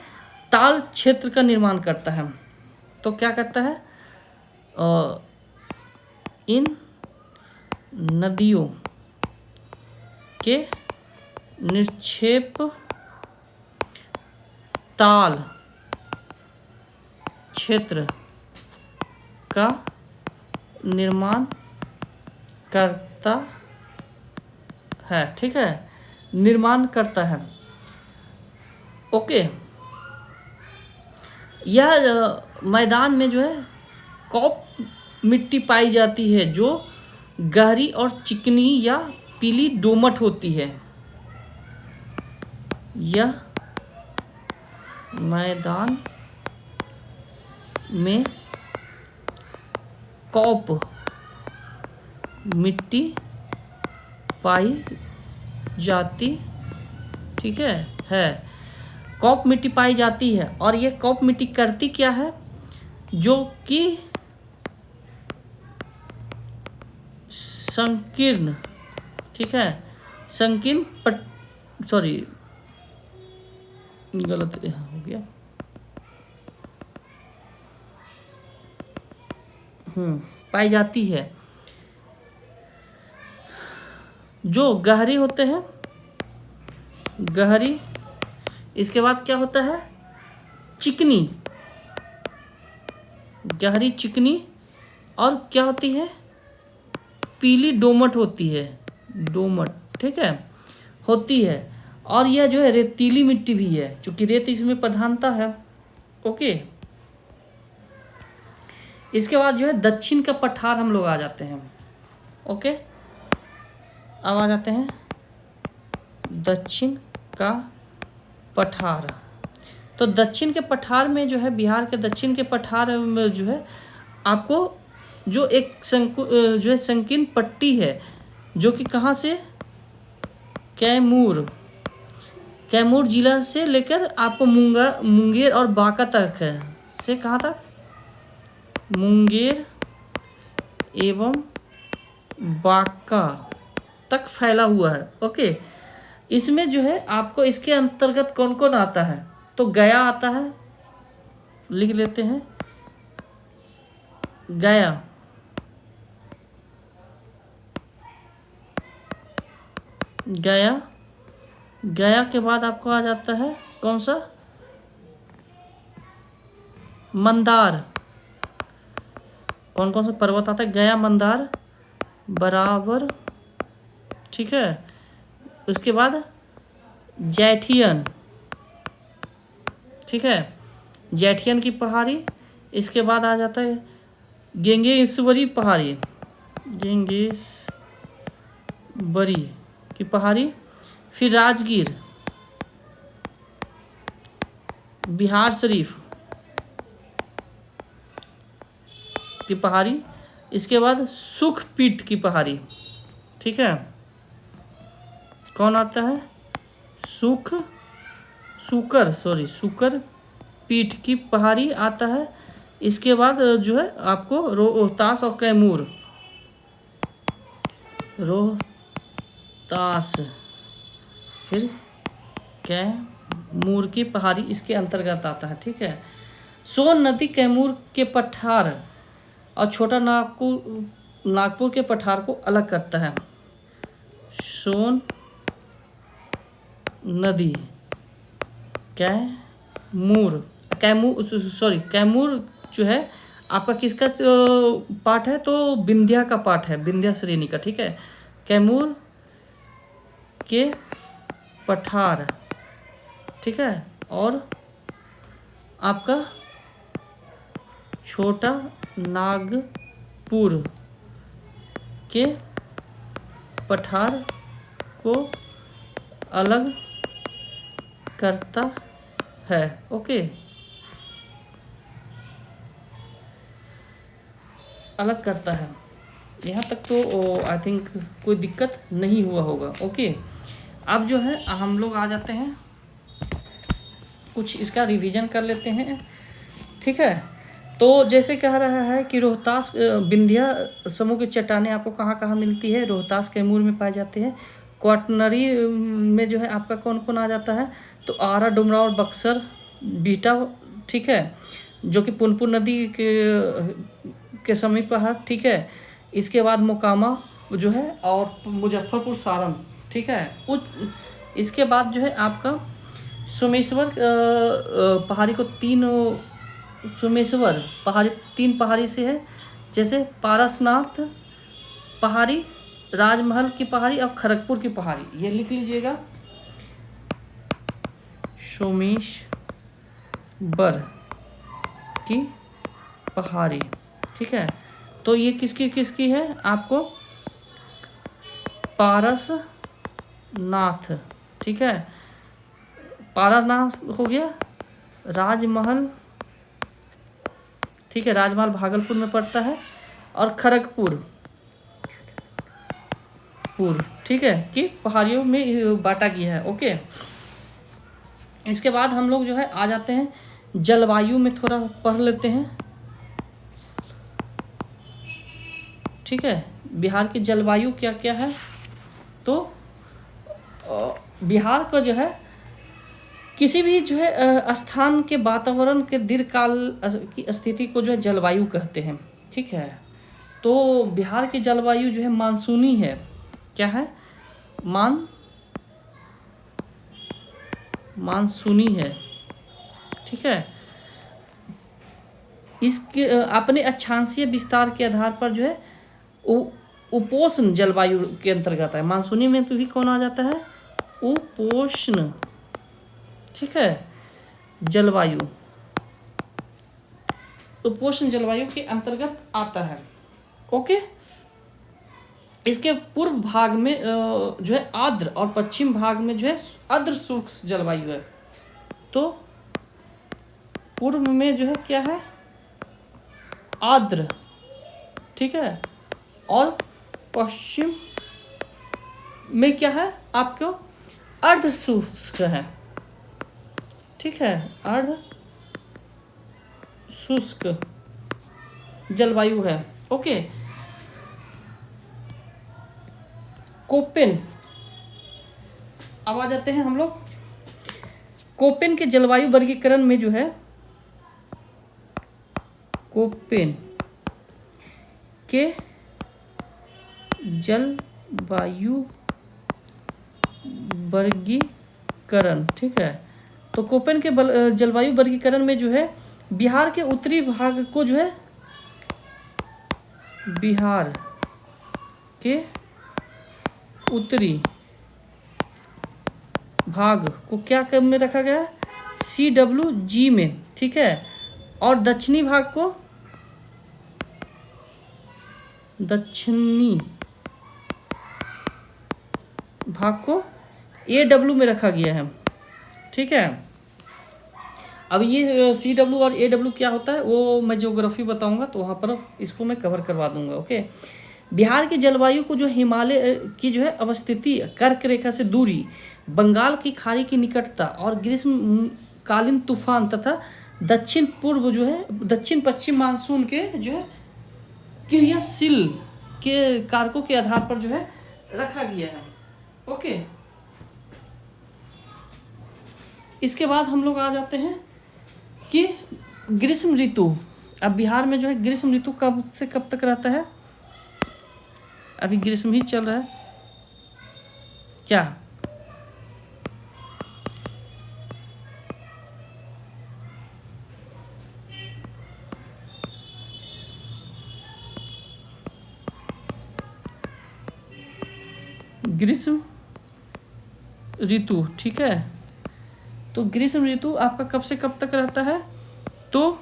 ताल क्षेत्र का निर्माण करता है। तो क्या करता है, इन नदियों के निक्षेप ताल क्षेत्र का निर्माण करता है। ठीक है, निर्माण करता है। ओके, यह मैदान में जो है कॉप मिट्टी पाई जाती है जो गहरी और चिकनी या पीली दोमट होती है। यह मैदान में कॉप मिट्टी पाई जाती, ठीक है कॉप मिट्टी पाई जाती है। और ये कॉप मिट्टी करती क्या है, जो कि संकीर्ण, ठीक है, संकीर्ण सॉरी गलत हो गया, पाई जाती है, जो गहरी होते हैं, गहरी। इसके बाद क्या होता है, चिकनी, गहरी चिकनी, और क्या होती है, पीली दोमट होती है, दोमट, ठीक है, होती है। और यह जो है रेतीली मिट्टी भी है, क्योंकि रेत इसमें प्रधानता है। ओके, इसके बाद जो है दक्षिण का पठार हम लोग आ जाते हैं। ओके, अब आ जाते हैं दक्षिण का पठार। तो दक्षिण के पठार में जो है, बिहार के दक्षिण के पठार में जो है आपको जो एक जो है संकीर्ण पट्टी है, जो कि कहाँ से, कैमूर जिला से लेकर आपको मुंगेर और बांका तक है। से कहाँ तक, मुंगेर एवं बांका तक फैला हुआ है। ओके, इसमें जो है आपको इसके अंतर्गत कौन कौन आता है, तो गया आता है, लिख लेते हैं गया, गया, गया के बाद आपको आ जाता है कौन सा, मंदार। कौन कौन सा पर्वत आता है, गया, मंदार, बराबर, ठीक है। उसके बाद जैठियन, ठीक है, जैठियन की पहाड़ी। इसके बाद आ जाता है गेंगेश्वरी पहाड़ी, गेंगेश्वरी की पहाड़ी। फिर राजगीर, बिहार शरीफ की पहाड़ी। इसके बाद सुखपीठ की पहाड़ी, ठीक है, कौन आता है, सुकर पीठ की पहाड़ी आता है। इसके बाद जो है आपको रोहतास और कैमूर, रोहतास, फिर कैमूर की पहाड़ी इसके अंतर्गत आता है, ठीक है। सोन नदी कैमूर के पठार और छोटा नागपुर के पठार को अलग करता है। सोन नदी कैमूर जो है आपका किसका पार्ट है, तो विंध्या का पार्ट है, विंध्या श्रेणी का, ठीक है। कैमूर के पठार, ठीक है, और आपका छोटा नागपुर के पठार को अलग करता है। ओके, अलग करता है। यहाँ तक तो आई थिंक कोई दिक्कत नहीं हुआ होगा। ओके, अब जो है हम लोग आ जाते हैं, कुछ इसका रिवीजन कर लेते हैं। ठीक है, तो जैसे कह रहा है कि रोहतास विंध्या समूह की चट्टानें आपको कहाँ कहाँ मिलती है? रोहतास कैमूर में पाए जाते हैं। क्वाटनरी में जो है आपका कौन कौन आ जाता है? तो आरा, डुमरा और बक्सर, बीटा, ठीक है, जो कि पुनपुन नदी के समीप है। ठीक है, इसके बाद मोकामा जो है और मुजफ्फरपुर, सारण। ठीक है, इसके बाद जो है आपका सोमेश्वर पहाड़ी को सोमेश्वर पहाड़ी 3 पहाड़ी से है, जैसे पारसनाथ पहाड़ी, राजमहल की पहाड़ी और खड़गपुर की पहाड़ी। ये लिख लीजिएगा, सोमेश्वर की पहाड़ी। ठीक है, तो ये किसकी किसकी है? आपको पारसनाथ, ठीक है, पारसनाथ हो गया। राजमहल, ठीक है, राजमहल भागलपुर में पड़ता है। और खड़गपुर, ठीक है, कि पहाड़ियों में बांटा गया है। ओके, इसके बाद हम लोग जो है आ जाते हैं जलवायु में, थोड़ा पढ़ लेते हैं। ठीक है, बिहार की जलवायु क्या क्या है? तो बिहार का जो है किसी भी जो है स्थान के वातावरण के दीर्घकाल की स्थिति को जो है जलवायु कहते हैं। ठीक है, तो बिहार की जलवायु जो है मानसूनी है। क्या है? मानसूनी है। ठीक है, इसके अपने अक्षांशीय विस्तार के आधार पर जो है उपोष्ण जलवायु के अंतर्गत आता है। मानसूनी में भी कौन आ जाता है? उपोष्ण, ठीक है, जलवायु, उपोष्ण जलवायु के अंतर्गत आता है। ओके, इसके पूर्व भाग में जो है आर्द्र और पश्चिम भाग में जो है आर्द्र शुष्क जलवायु है। तो पूर्व में जो है क्या है? आर्द्र, ठीक है, और पश्चिम में क्या है? आपको अर्ध शुष्क है। ठीक है, अर्ध शुष्क जलवायु है। ओके, कोपेन, अब आ जाते हैं हम लोग कोपेन के जलवायु वर्गीकरण में जो है कोपेन के जलवायु वर्गीकरण। ठीक है, तो कोपेन के जलवायु वर्गीकरण में जो है बिहार के उत्तरी भाग को जो है बिहार के उत्तरी भाग को क्या क्रम में रखा गया? CWG में। ठीक है, और दक्षिणी भाग को AW में रखा गया है। ठीक है, अब ये CW और AW क्या होता है वो मैं ज्योग्राफी बताऊंगा, तो वहाँ पर इसको मैं कवर करवा दूंगा। ओके, बिहार की जलवायु को जो हिमालय की जो है अवस्थिति, कर्क रेखा से दूरी, बंगाल की खाड़ी की निकटता और ग्रीष्मकालीन तूफान तथा दक्षिण पूर्व जो है दक्षिण पश्चिम मानसून के जो है क्रियाशील के कारकों के आधार पर जो है रखा गया है। ओके, इसके बाद हम लोग आ जाते हैं कि ग्रीष्म ऋतु। अब बिहार में जो है ग्रीष्म ऋतु कब से कब तक रहता है? अभी ग्रीष्म ही चल रहा है क्या? ग्रीष्म ऋतु, ठीक है, तो ग्रीष्म ऋतु आपका कब से कब तक रहता है? तो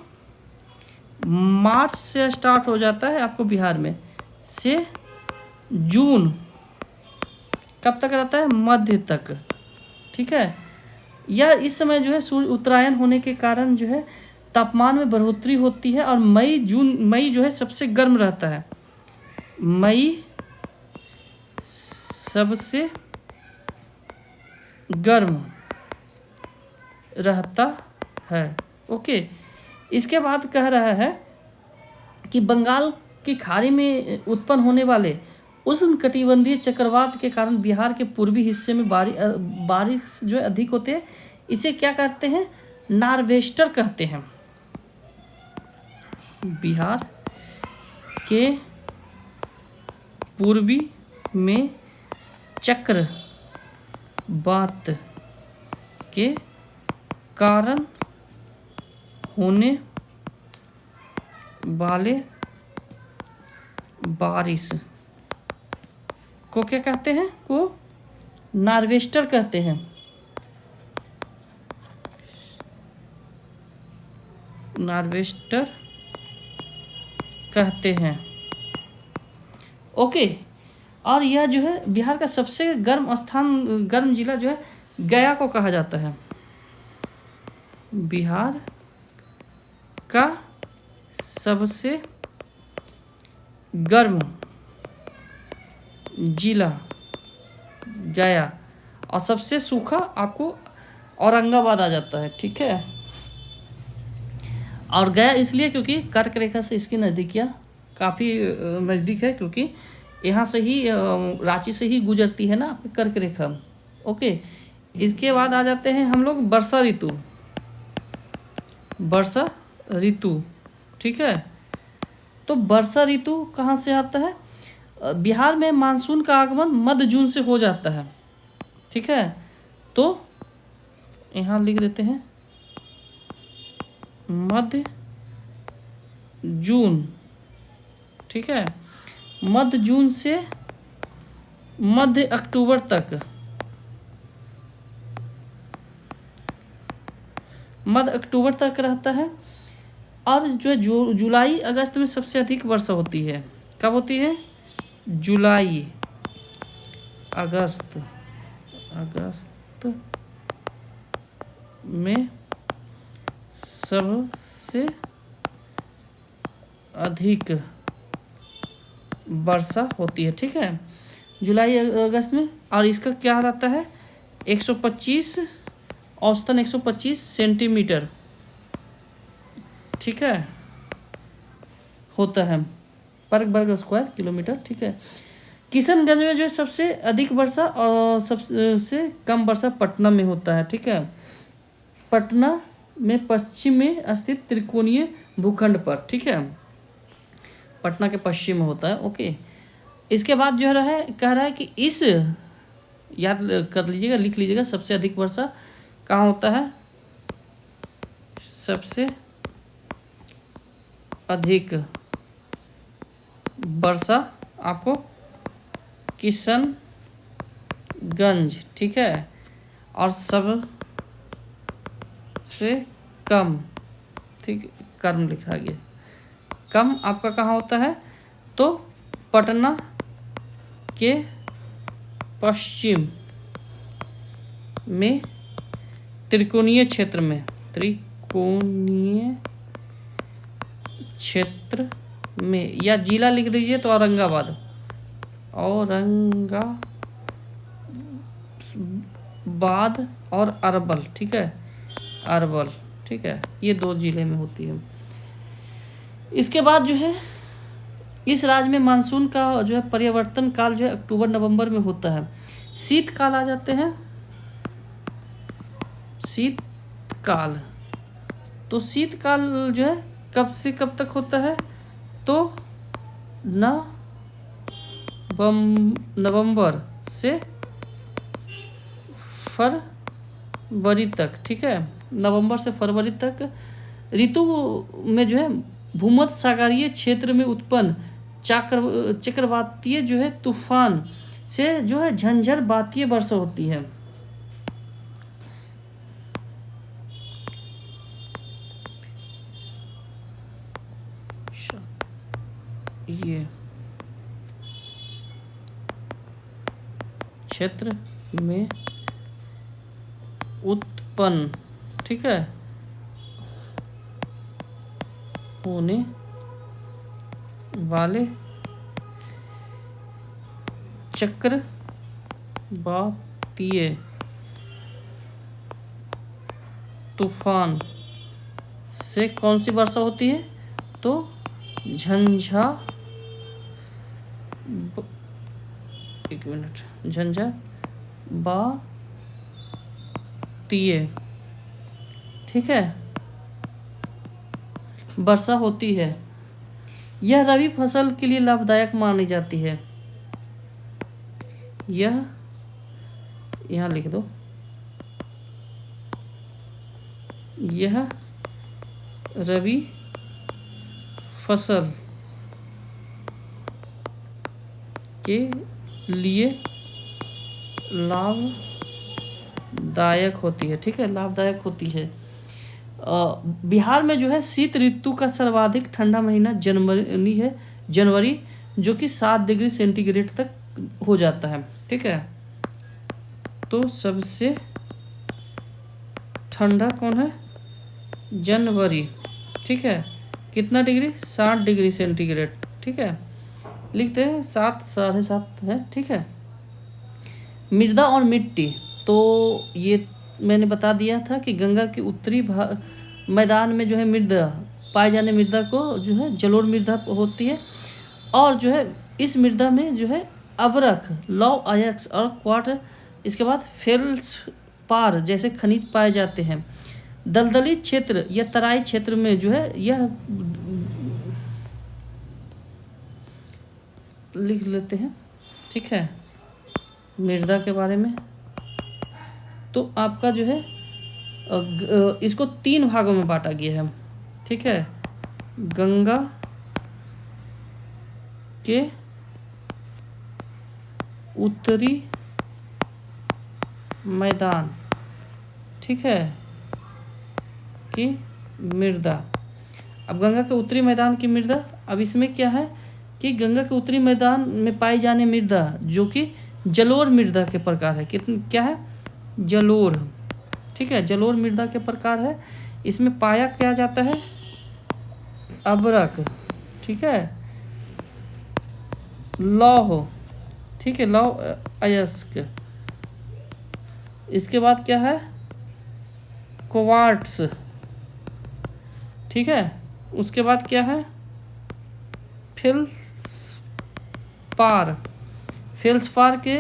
मार्च से स्टार्ट हो जाता है आपको बिहार में, से जून कब तक रहता है? मध्य तक। ठीक है, या इस समय जो है सूर्य उत्तरायण होने के कारण जो है तापमान में बढ़ोतरी होती है और मई जो है सबसे गर्म रहता है। मई सबसे गर्म रहता है। ओके, इसके बाद कह रहा है कि बंगाल की खाड़ी में उत्पन्न होने वाले उष्णकटिबंधीय चक्रवात के कारण बिहार के पूर्वी हिस्से में बारिश जो है अधिक होते हैं। इसे क्या कहते हैं? नार्वेस्टर कहते हैं। बिहार के पूर्वी में चक्रवात के कारण होने वाले बारिश को क्या कहते हैं? को नार्वेस्टर कहते हैं। नार्वेस्टर कहते हैं। ओके, और यह जो है बिहार का सबसे गर्म जिला जो है गया को कहा जाता है। बिहार का सबसे गर्म जिला गया, और सबसे सूखा आपको औरंगाबाद आ जाता है। ठीक है, और गया इसलिए क्योंकि कर्क रेखा से इसकी नज़दीकियाँ काफ़ी नज़दीक है, क्योंकि यहाँ से ही रांची से ही गुजरती है ना आपकी कर्क रेखा। ओके, इसके बाद आ जाते हैं हम लोग वर्षा ऋतु। वर्षा ऋतु, ठीक है, तो वर्षा ऋतु कहाँ से आता है? बिहार में मानसून का आगमन मध्य जून से हो जाता है। ठीक है, तो यहाँ लिख देते हैं मध्य जून। ठीक है, मध्य जून से मध्य अक्टूबर तक, मध्य अक्टूबर तक रहता है। और जो जुलाई अगस्त में सबसे अधिक वर्षा होती है। कब होती है? जुलाई अगस्त में सबसे अधिक वर्षा होती है। ठीक है, जुलाई अगस्त में, और इसका क्या रहता है? 125 औसतन 125 सेंटीमीटर, ठीक है, होता है पर वर्ग स्क्वायर किलोमीटर। ठीक है, किशनगंज में जो है सबसे अधिक वर्षा और सबसे कम वर्षा पटना में होता है। ठीक है, पटना में पश्चिम में स्थित त्रिकोणीय भूखंड पर। ठीक है, पटना के पश्चिम में होता है। ओके, इसके बाद जो है कह रहा है कि इस, याद कर लीजिएगा, लिख लीजिएगा, सबसे अधिक वर्षा कहाँ होता है? सबसे अधिक वर्षा आपको किशनगंज, ठीक है, और सबसे कम, ठीक, कर्म लिखा गया, कम आपका कहाँ होता है? तो पटना के पश्चिम में त्रिकोणीय क्षेत्र में, त्रिकोणीय क्षेत्र में, या जिला लिख दीजिए तो औरंगाबाद, औरंगाबाद और अरवल। ठीक है, अरवल, ठीक है, ये 2 जिले में होती है। इसके बाद जो है इस राज्य में मानसून का जो है परिवर्तन काल जो है अक्टूबर नवंबर में होता है। शीतकाल आ जाते हैं, शीतकाल, तो शीतकाल जो है कब से कब तक होता है? तो नवंबर से फरवरी तक। ठीक है, नवंबर से फरवरी तक ऋतु में जो है भूमध्य सागरीय क्षेत्र में उत्पन्न चक्रवातीय जो है तूफान से जो है झंझर बातीय वर्षा होती है। ये क्षेत्र में उत्पन्न, ठीक है, होने वाले चक्रवातीय तूफान से कौन सी वर्षा होती है? तो झंझा एक मिनट, झंझा बातीय, ठीक है, वर्षा होती है। यह रबी फसल के लिए लाभदायक मानी जाती है। यह यहाँ लिख दो, यह रबी फसल के लिए लाभदायक होती है, ठीक है, लाभदायक होती है। बिहार में जो है शीत ऋतु का सर्वाधिक ठंडा महीना जनवरी है, जनवरी, जो कि 7 डिग्री सेंटीग्रेड तक हो जाता है, ठीक है। तो सबसे ठंडा कौन है? जनवरी, ठीक है। कितना डिग्री? 7 डिग्री सेंटीग्रेड, ठीक है। लिखते हैं 7, 7.5 है, ठीक है। मृदा और मिट्टी, तो ये मैंने बता दिया था कि गंगा के उत्तरी मैदान में जो है मृदा पाए जाने मृदा को जो है जलोढ़ मृदा होती है, और जो है इस मृदा में जो है अवरक, लौह अयस्क और क्वार्ट, इसके बाद फेल्सपार जैसे खनिज पाए जाते हैं। दलदली क्षेत्र या तराई क्षेत्र में जो है यह लिख लेते हैं, ठीक है, मृदा के बारे में। तो आपका जो है इसको 3 भागों में बांटा गया है, ठीक है। गंगा के उत्तरी मैदान, ठीक है, की मृदा। अब गंगा के उत्तरी मैदान की मृदा, अब इसमें क्या है कि गंगा के उत्तरी मैदान में पाई जाने मृदा जो कि जलोढ़ मृदा के प्रकार है। क्या है? जलोढ़, ठीक है, जलोढ़ मृदा के प्रकार है। इसमें पाया क्या जाता है? अभ्रक, ठीक है, लौह, ठीक है, लौह अयस्क। इसके बाद क्या है? क्वार्ट्स, ठीक है। उसके बाद क्या है? फेल्सपार, फेल्सपार के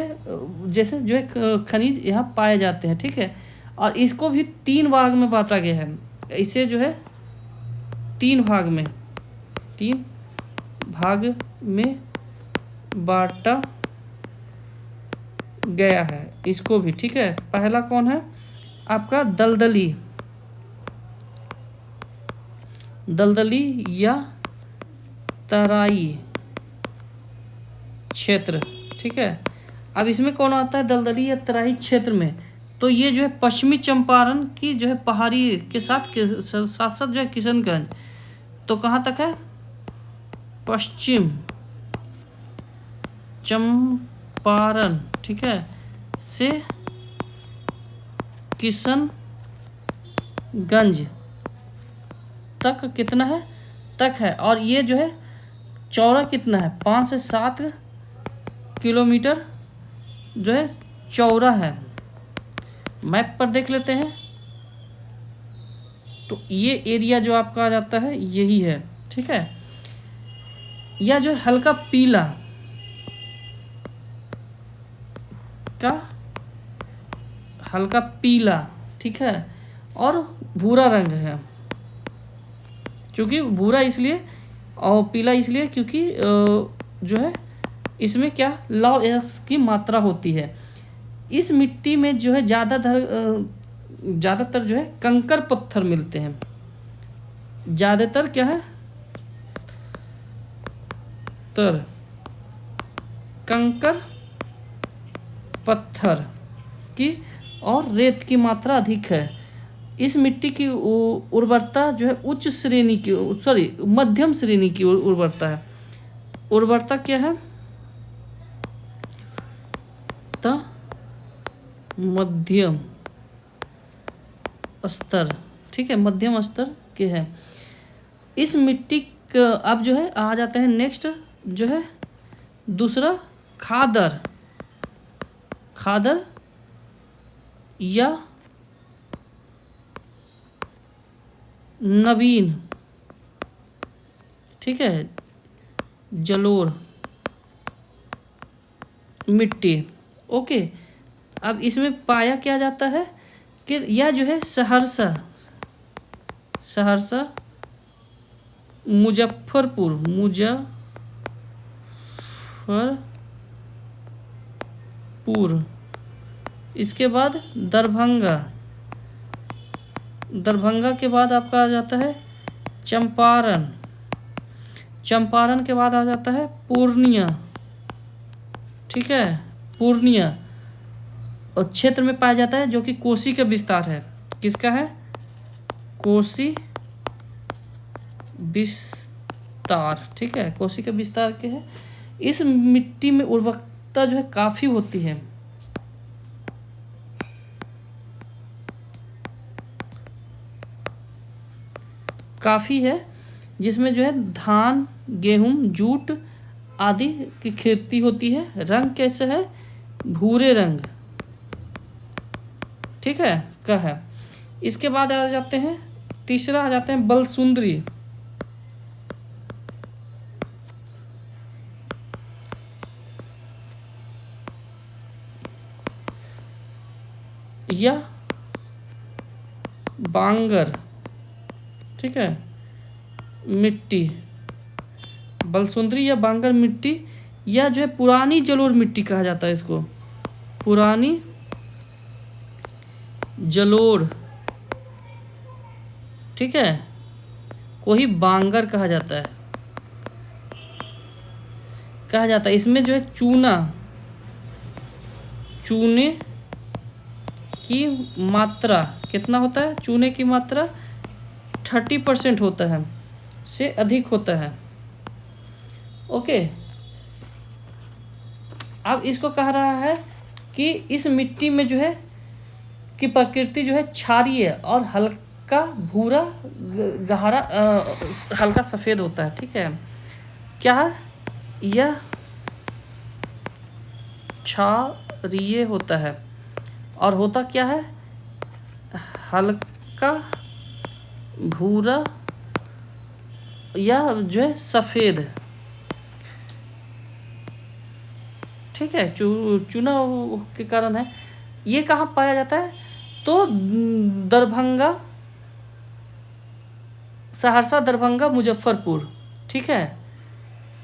जैसे जो है खनिज यहाँ पाए जाते हैं, ठीक है। और इसको भी 3 भाग में बांटा गया है। इसे जो है 3 भाग में बांटा गया है इसको भी, ठीक है। पहला कौन है? आपका दलदली या तराई क्षेत्र, ठीक है। अब इसमें कौन आता है दलदली या तराई क्षेत्र में? तो ये जो है पश्चिमी चंपारण की जो है पहाड़ी के साथ साथ जो है किशनगंज, तो कहाँ तक है? पश्चिम चंपारण, ठीक है, से किशनगंज तक कितना है? तक है। और ये जो है चौड़ा कितना है? 5 से 7 किलोमीटर जो है चौड़ा है। मैप पर देख लेते हैं, तो ये एरिया जो आपका आ जाता है यही है, ठीक है। यह जो हल्का पीला ठीक है, और भूरा रंग है। क्योंकि भूरा इसलिए और पीला इसलिए क्योंकि जो है इसमें क्या लौह अयस्क की मात्रा होती है। इस मिट्टी में जो है ज़्यादातर जो है कंकर पत्थर मिलते हैं। ज़्यादातर क्या है? कंकर पत्थर की और रेत की मात्रा अधिक है। इस मिट्टी की उर्वरता जो है मध्यम श्रेणी की उर्वरता है। उर्वरता क्या है? मध्यम स्तर, ठीक है, मध्यम स्तर के है। इस मिट्टी अब जो है आ जाता है नेक्स्ट जो है दूसरा खादर। खादर या नवीन, ठीक है, जलोढ़ मिट्टी। ओके, अब इसमें पाया क्या जाता है कि यह जो है सहरसा मुजफ्फरपुर इसके बाद दरभंगा के बाद आपका आ जाता है चंपारण के बाद आ जाता है पूर्णिया, ठीक है, पूर्णिया और क्षेत्र में पाया जाता है जो कि कोसी का विस्तार है। किसका है? कोसी विस्तार, ठीक है, कोसी के विस्तार के है। इस मिट्टी में उर्वरकता जो है काफ़ी होती है। काफ़ी है, जिसमें जो है धान, गेहूं, जूट आदि की खेती होती है। रंग कैसे है? भूरे रंग, ठीक है, का है। इसके बाद आ जाते हैं तीसरा, आ जाते हैं बलसुंदरी। या बांगर, ठीक है, मिट्टी, बलसुंदरी या बांगर मिट्टी, या जो है पुरानी जलोढ़ मिट्टी कहा जाता है इसको, पुरानी जलोढ़, ठीक है, को ही बांगर कहा जाता है। इसमें जो है चूने की मात्रा कितना होता है? चूने की मात्रा 30% होता है, से अधिक होता है। ओके, अब इसको कह रहा है कि इस मिट्टी में जो है कि प्रकृति जो है क्षारीय और हल्का भूरा, गहरा, हल्का सफ़ेद होता है, ठीक है। क्या यह क्षारीय होता है और होता क्या है? हल्का भूरा या जो है सफ़ेद, ठीक है, चूना के कारण है। ये कहाँ पाया जाता है? तो दरभंगा, सहरसा, दरभंगा, मुजफ्फरपुर, ठीक है,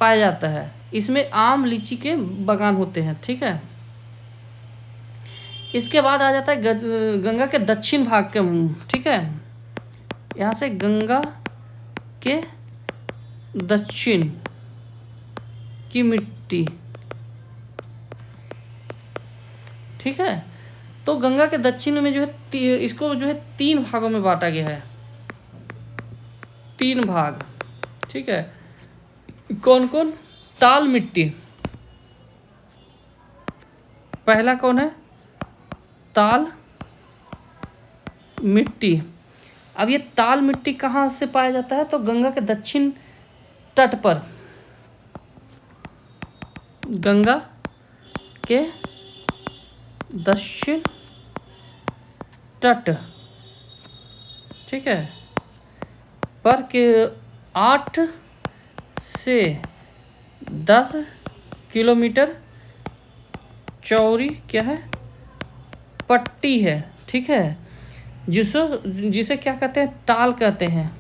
पाया जाता है। इसमें आम, लीची के बागान होते हैं, ठीक है। इसके बाद आ जाता है गंगा के दक्षिण भाग के, ठीक है, यहाँ से गंगा के दक्षिण की मिट्टी, ठीक है। तो गंगा के दक्षिण में जो है इसको जो है 3 भागों में बांटा गया है, 3 भाग, ठीक है। कौन कौन? ताल मिट्टी, पहला कौन है? ताल मिट्टी। अब ये ताल मिट्टी कहाँ से पाया जाता है? तो गंगा के दक्षिण तट पर, गंगा के दक्षिण तट, ठीक है, पर के 8 से 10 किलोमीटर चौड़ी क्या है? पट्टी है, ठीक है, जिसे क्या कहते हैं? ताल कहते हैं।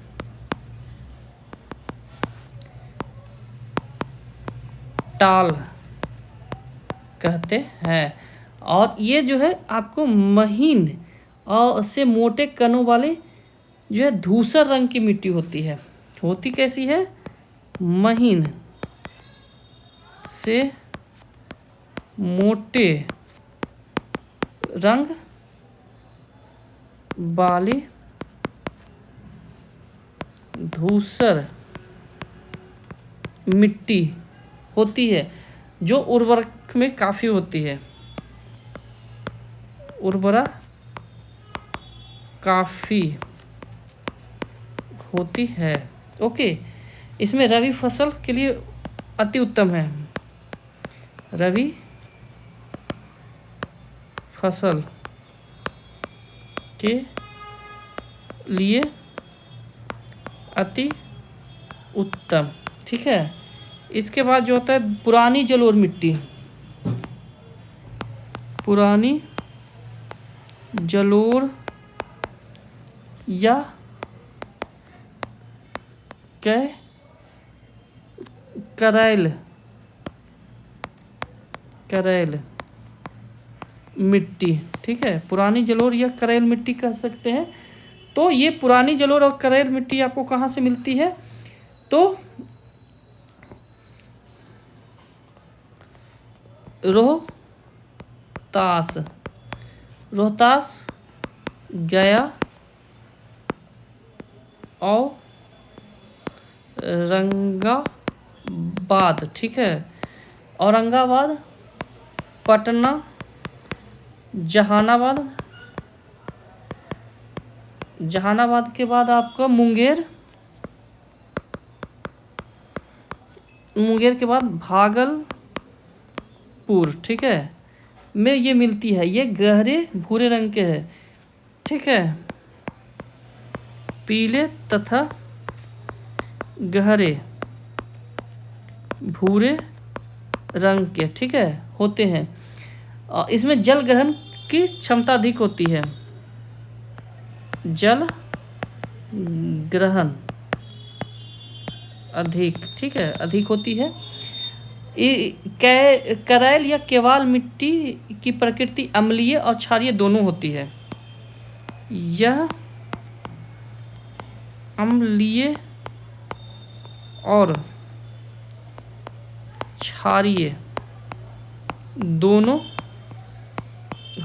टाल कहते हैं। और ये जो है आपको महीन और से मोटे कणों वाले जो है धूसर रंग की मिट्टी होती है। होती कैसी है? महीन से मोटे रंग वाली धूसर मिट्टी होती है, जो उर्वरक में काफ़ी होती है, उर्वरा काफ़ी होती है। ओके, इसमें रबी फसल के लिए अति उत्तम है। रबी फसल के लिए अति उत्तम, ठीक है। इसके बाद जो होता है पुरानी जलोढ़ मिट्टी, पुरानी जलोढ़ या करैल मिट्टी, ठीक है। पुरानी जलोढ़ या करैल मिट्टी कह सकते हैं। तो ये पुरानी जलोढ़ और करैल मिट्टी आपको कहाँ से मिलती है? तो रोहतास, गया और औरंगाबाद, ठीक है। औरंगाबाद, पटना, जहानाबाद के बाद आपका मुंगेर के बाद भागलपुर, ठीक है, में ये मिलती है। ये गहरे भूरे रंग के है, ठीक है, पीले तथा गहरे भूरे रंग के, ठीक है, होते हैं। इसमें जल ग्रहण की क्षमता अधिक होती है। जल ग्रहण अधिक, ठीक है, अधिक होती है। करैल या केवाल मिट्टी की प्रकृति अम्लीय और क्षारीय दोनों होती है। यह अम्लीय और क्षारीय दोनों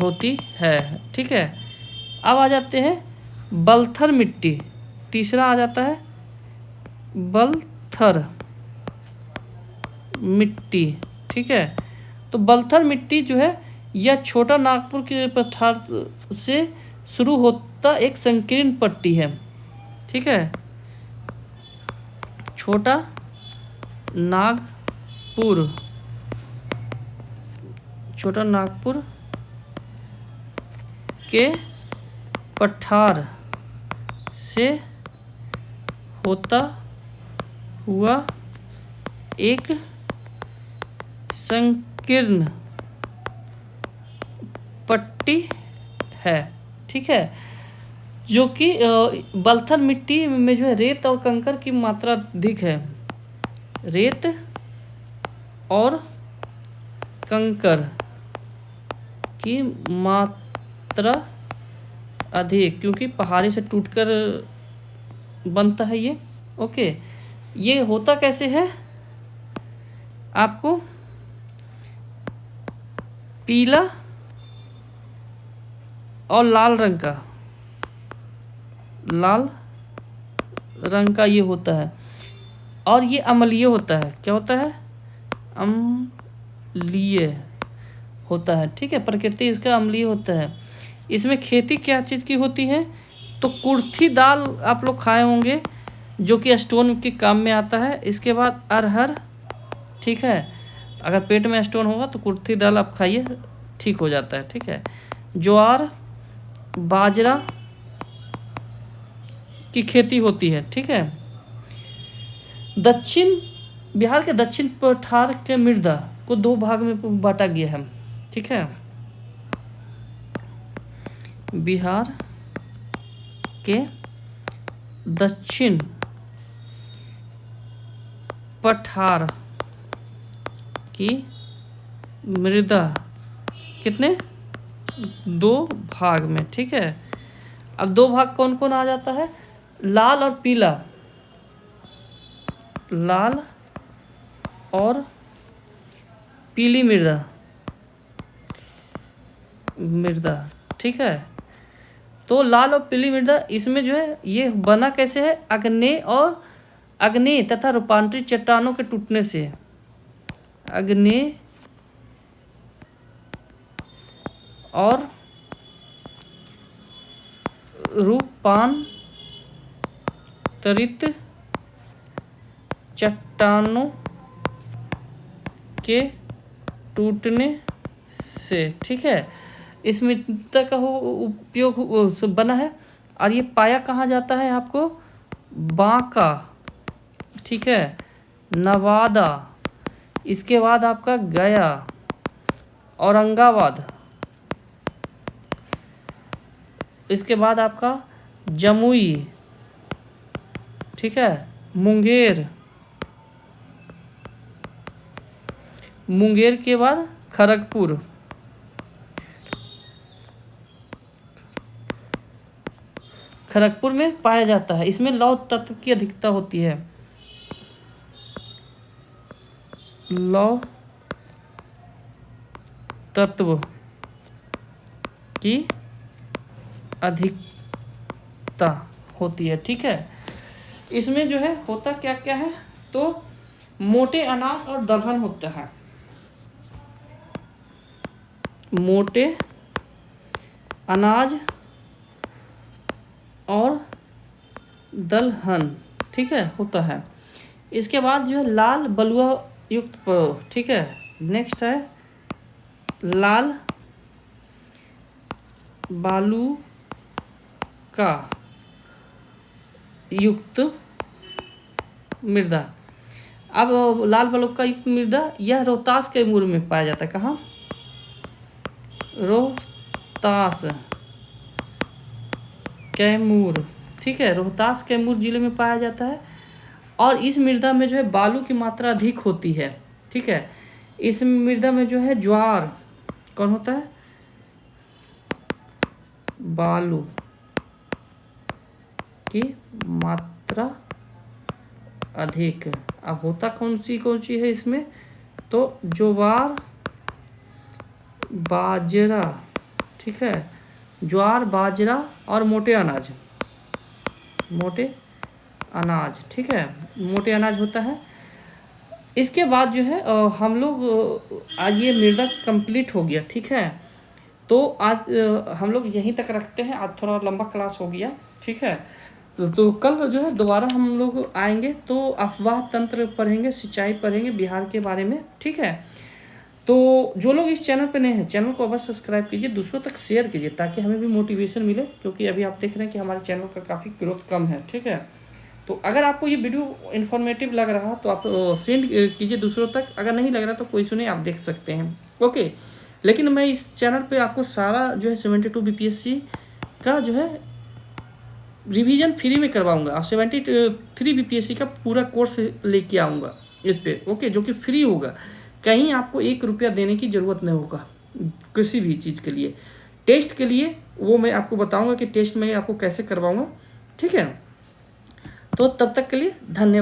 होती है, ठीक है। अब आ जाते हैं बलथर मिट्टी, तीसरा आ जाता है बलथर मिट्टी, ठीक है। तो बलथर मिट्टी जो है यह छोटा नागपुर के पठार से शुरू होता एक संकीर्ण पट्टी है, ठीक है। छोटा नागपुर के पठार से होता हुआ एक संकीर्ण पट्टी है, ठीक है। जो कि बलथर मिट्टी में जो है रेत और कंकर की मात्रा अधिक है। रेत और कंकर की मात्रा अधिक, क्योंकि पहाड़ी से टूटकर बनता है ये, ओके। ये होता कैसे है? आपको पीला और लाल रंग का ये होता है, और ये अम्लीय होता है। क्या होता है? अम्लीय होता है, ठीक है। प्रकृति इसका अम्लीय होता है। इसमें खेती क्या चीज़ की होती है? तो कुर्थी दाल आप लोग खाए होंगे, जो कि स्टोन के काम में आता है। इसके बाद अरहर, ठीक है, अगर पेट में स्टोन होगा तो कुर्थी दाल आप खाइए, ठीक हो जाता है, ठीक है। ज्वार, बाजरा की खेती होती है, ठीक है। बिहार के दक्षिण पठार के मृदा को दो भाग में बांटा गया है, ठीक है। बिहार के दक्षिण पठार की मृदा कितने? दो भाग में, ठीक है। अब दो भाग कौन कौन आ जाता है? लाल और पीला, लाल और पीली मृदा, ठीक है। तो लाल और पीली मृदा, इसमें जो है ये बना कैसे है? आग्नेय तथा रूपांतरित चट्टानों के टूटने से। आग्नेय और रूपांतरित चट्टानों के टूटने से, ठीक है। इस मृदा का उपयोग बना है। और ये पाया कहाँ जाता है आपको? बांका, ठीक है, नवादा, इसके बाद आपका गया, औरंगाबाद, इसके बाद आपका जमुई, ठीक है, मुंगेर, मुंगेर के बाद खड़गपुर, खड़गपुर में पाया जाता है। इसमें लौह तत्व की अधिकता होती है, लौह तत्व की अधिकता होती है, ठीक है। इसमें जो है होता क्या क्या है, तो मोटे अनाज और दलहन होता है, मोटे अनाज और दलहन, ठीक है, होता है। इसके बाद जो है लाल बलुआ युक्त, ठीक है, नेक्स्ट है लाल बालू का युक्त मृदा। अब लाल बालू का युक्त मृदा यह रोहतास कैमूर में पाया जाता है। कहाँ? रोहतास कैमूर, ठीक है, रोहतास कैमूर जिले में पाया जाता है। और इस मृदा में जो है बालू की मात्रा अधिक होती है, ठीक है। इस मृदा में जो है ज्वार कौन होता है? बालू की मात्रा अधिक। अब होता कौन सी है इसमें? तो ज्वार, बाजरा, ठीक है, ज्वार, बाजरा और मोटे अनाज, मोटे अनाज, ठीक है, मोटे अनाज होता है। इसके बाद जो है हम लोग आज ये मृदा कंप्लीट हो गया, ठीक है। तो आज हम लोग यहीं तक रखते हैं, आज थोड़ा लंबा क्लास हो गया, ठीक है। तो कल जो है दोबारा हम लोग आएंगे तो अफवाह तंत्र पढ़ेंगे, सिंचाई पढ़ेंगे बिहार के बारे में, ठीक है। तो जो लोग इस चैनल पे नए हैं, चैनल को अवश्य सब्सक्राइब कीजिए, दूसरों तक शेयर कीजिए ताकि हमें भी मोटिवेशन मिले, क्योंकि अभी आप देख रहे हैं कि हमारे चैनल का काफ़ी ग्रोथ कम है, ठीक है। तो अगर आपको ये वीडियो इन्फॉर्मेटिव लग रहा तो आप सेंड कीजिए दूसरों तक, अगर नहीं लग रहा तो कोई सुने, आप देख सकते हैं, ओके। लेकिन मैं इस चैनल पे आपको सारा जो है 72 BPSC का जो है रिवीजन फ्री में करवाऊंगा, और 73 BPSC का पूरा कोर्स लेके आऊँगा इस पे, ओके, जो कि फ्री होगा। कहीं आपको 1 रुपया देने की ज़रूरत नहीं होगा किसी भी चीज़ के लिए। टेस्ट के लिए वो मैं आपको बताऊंगा कि टेस्ट में आपको कैसे करवाऊंगा, ठीक है। तो तब तक के लिए धन्यवाद।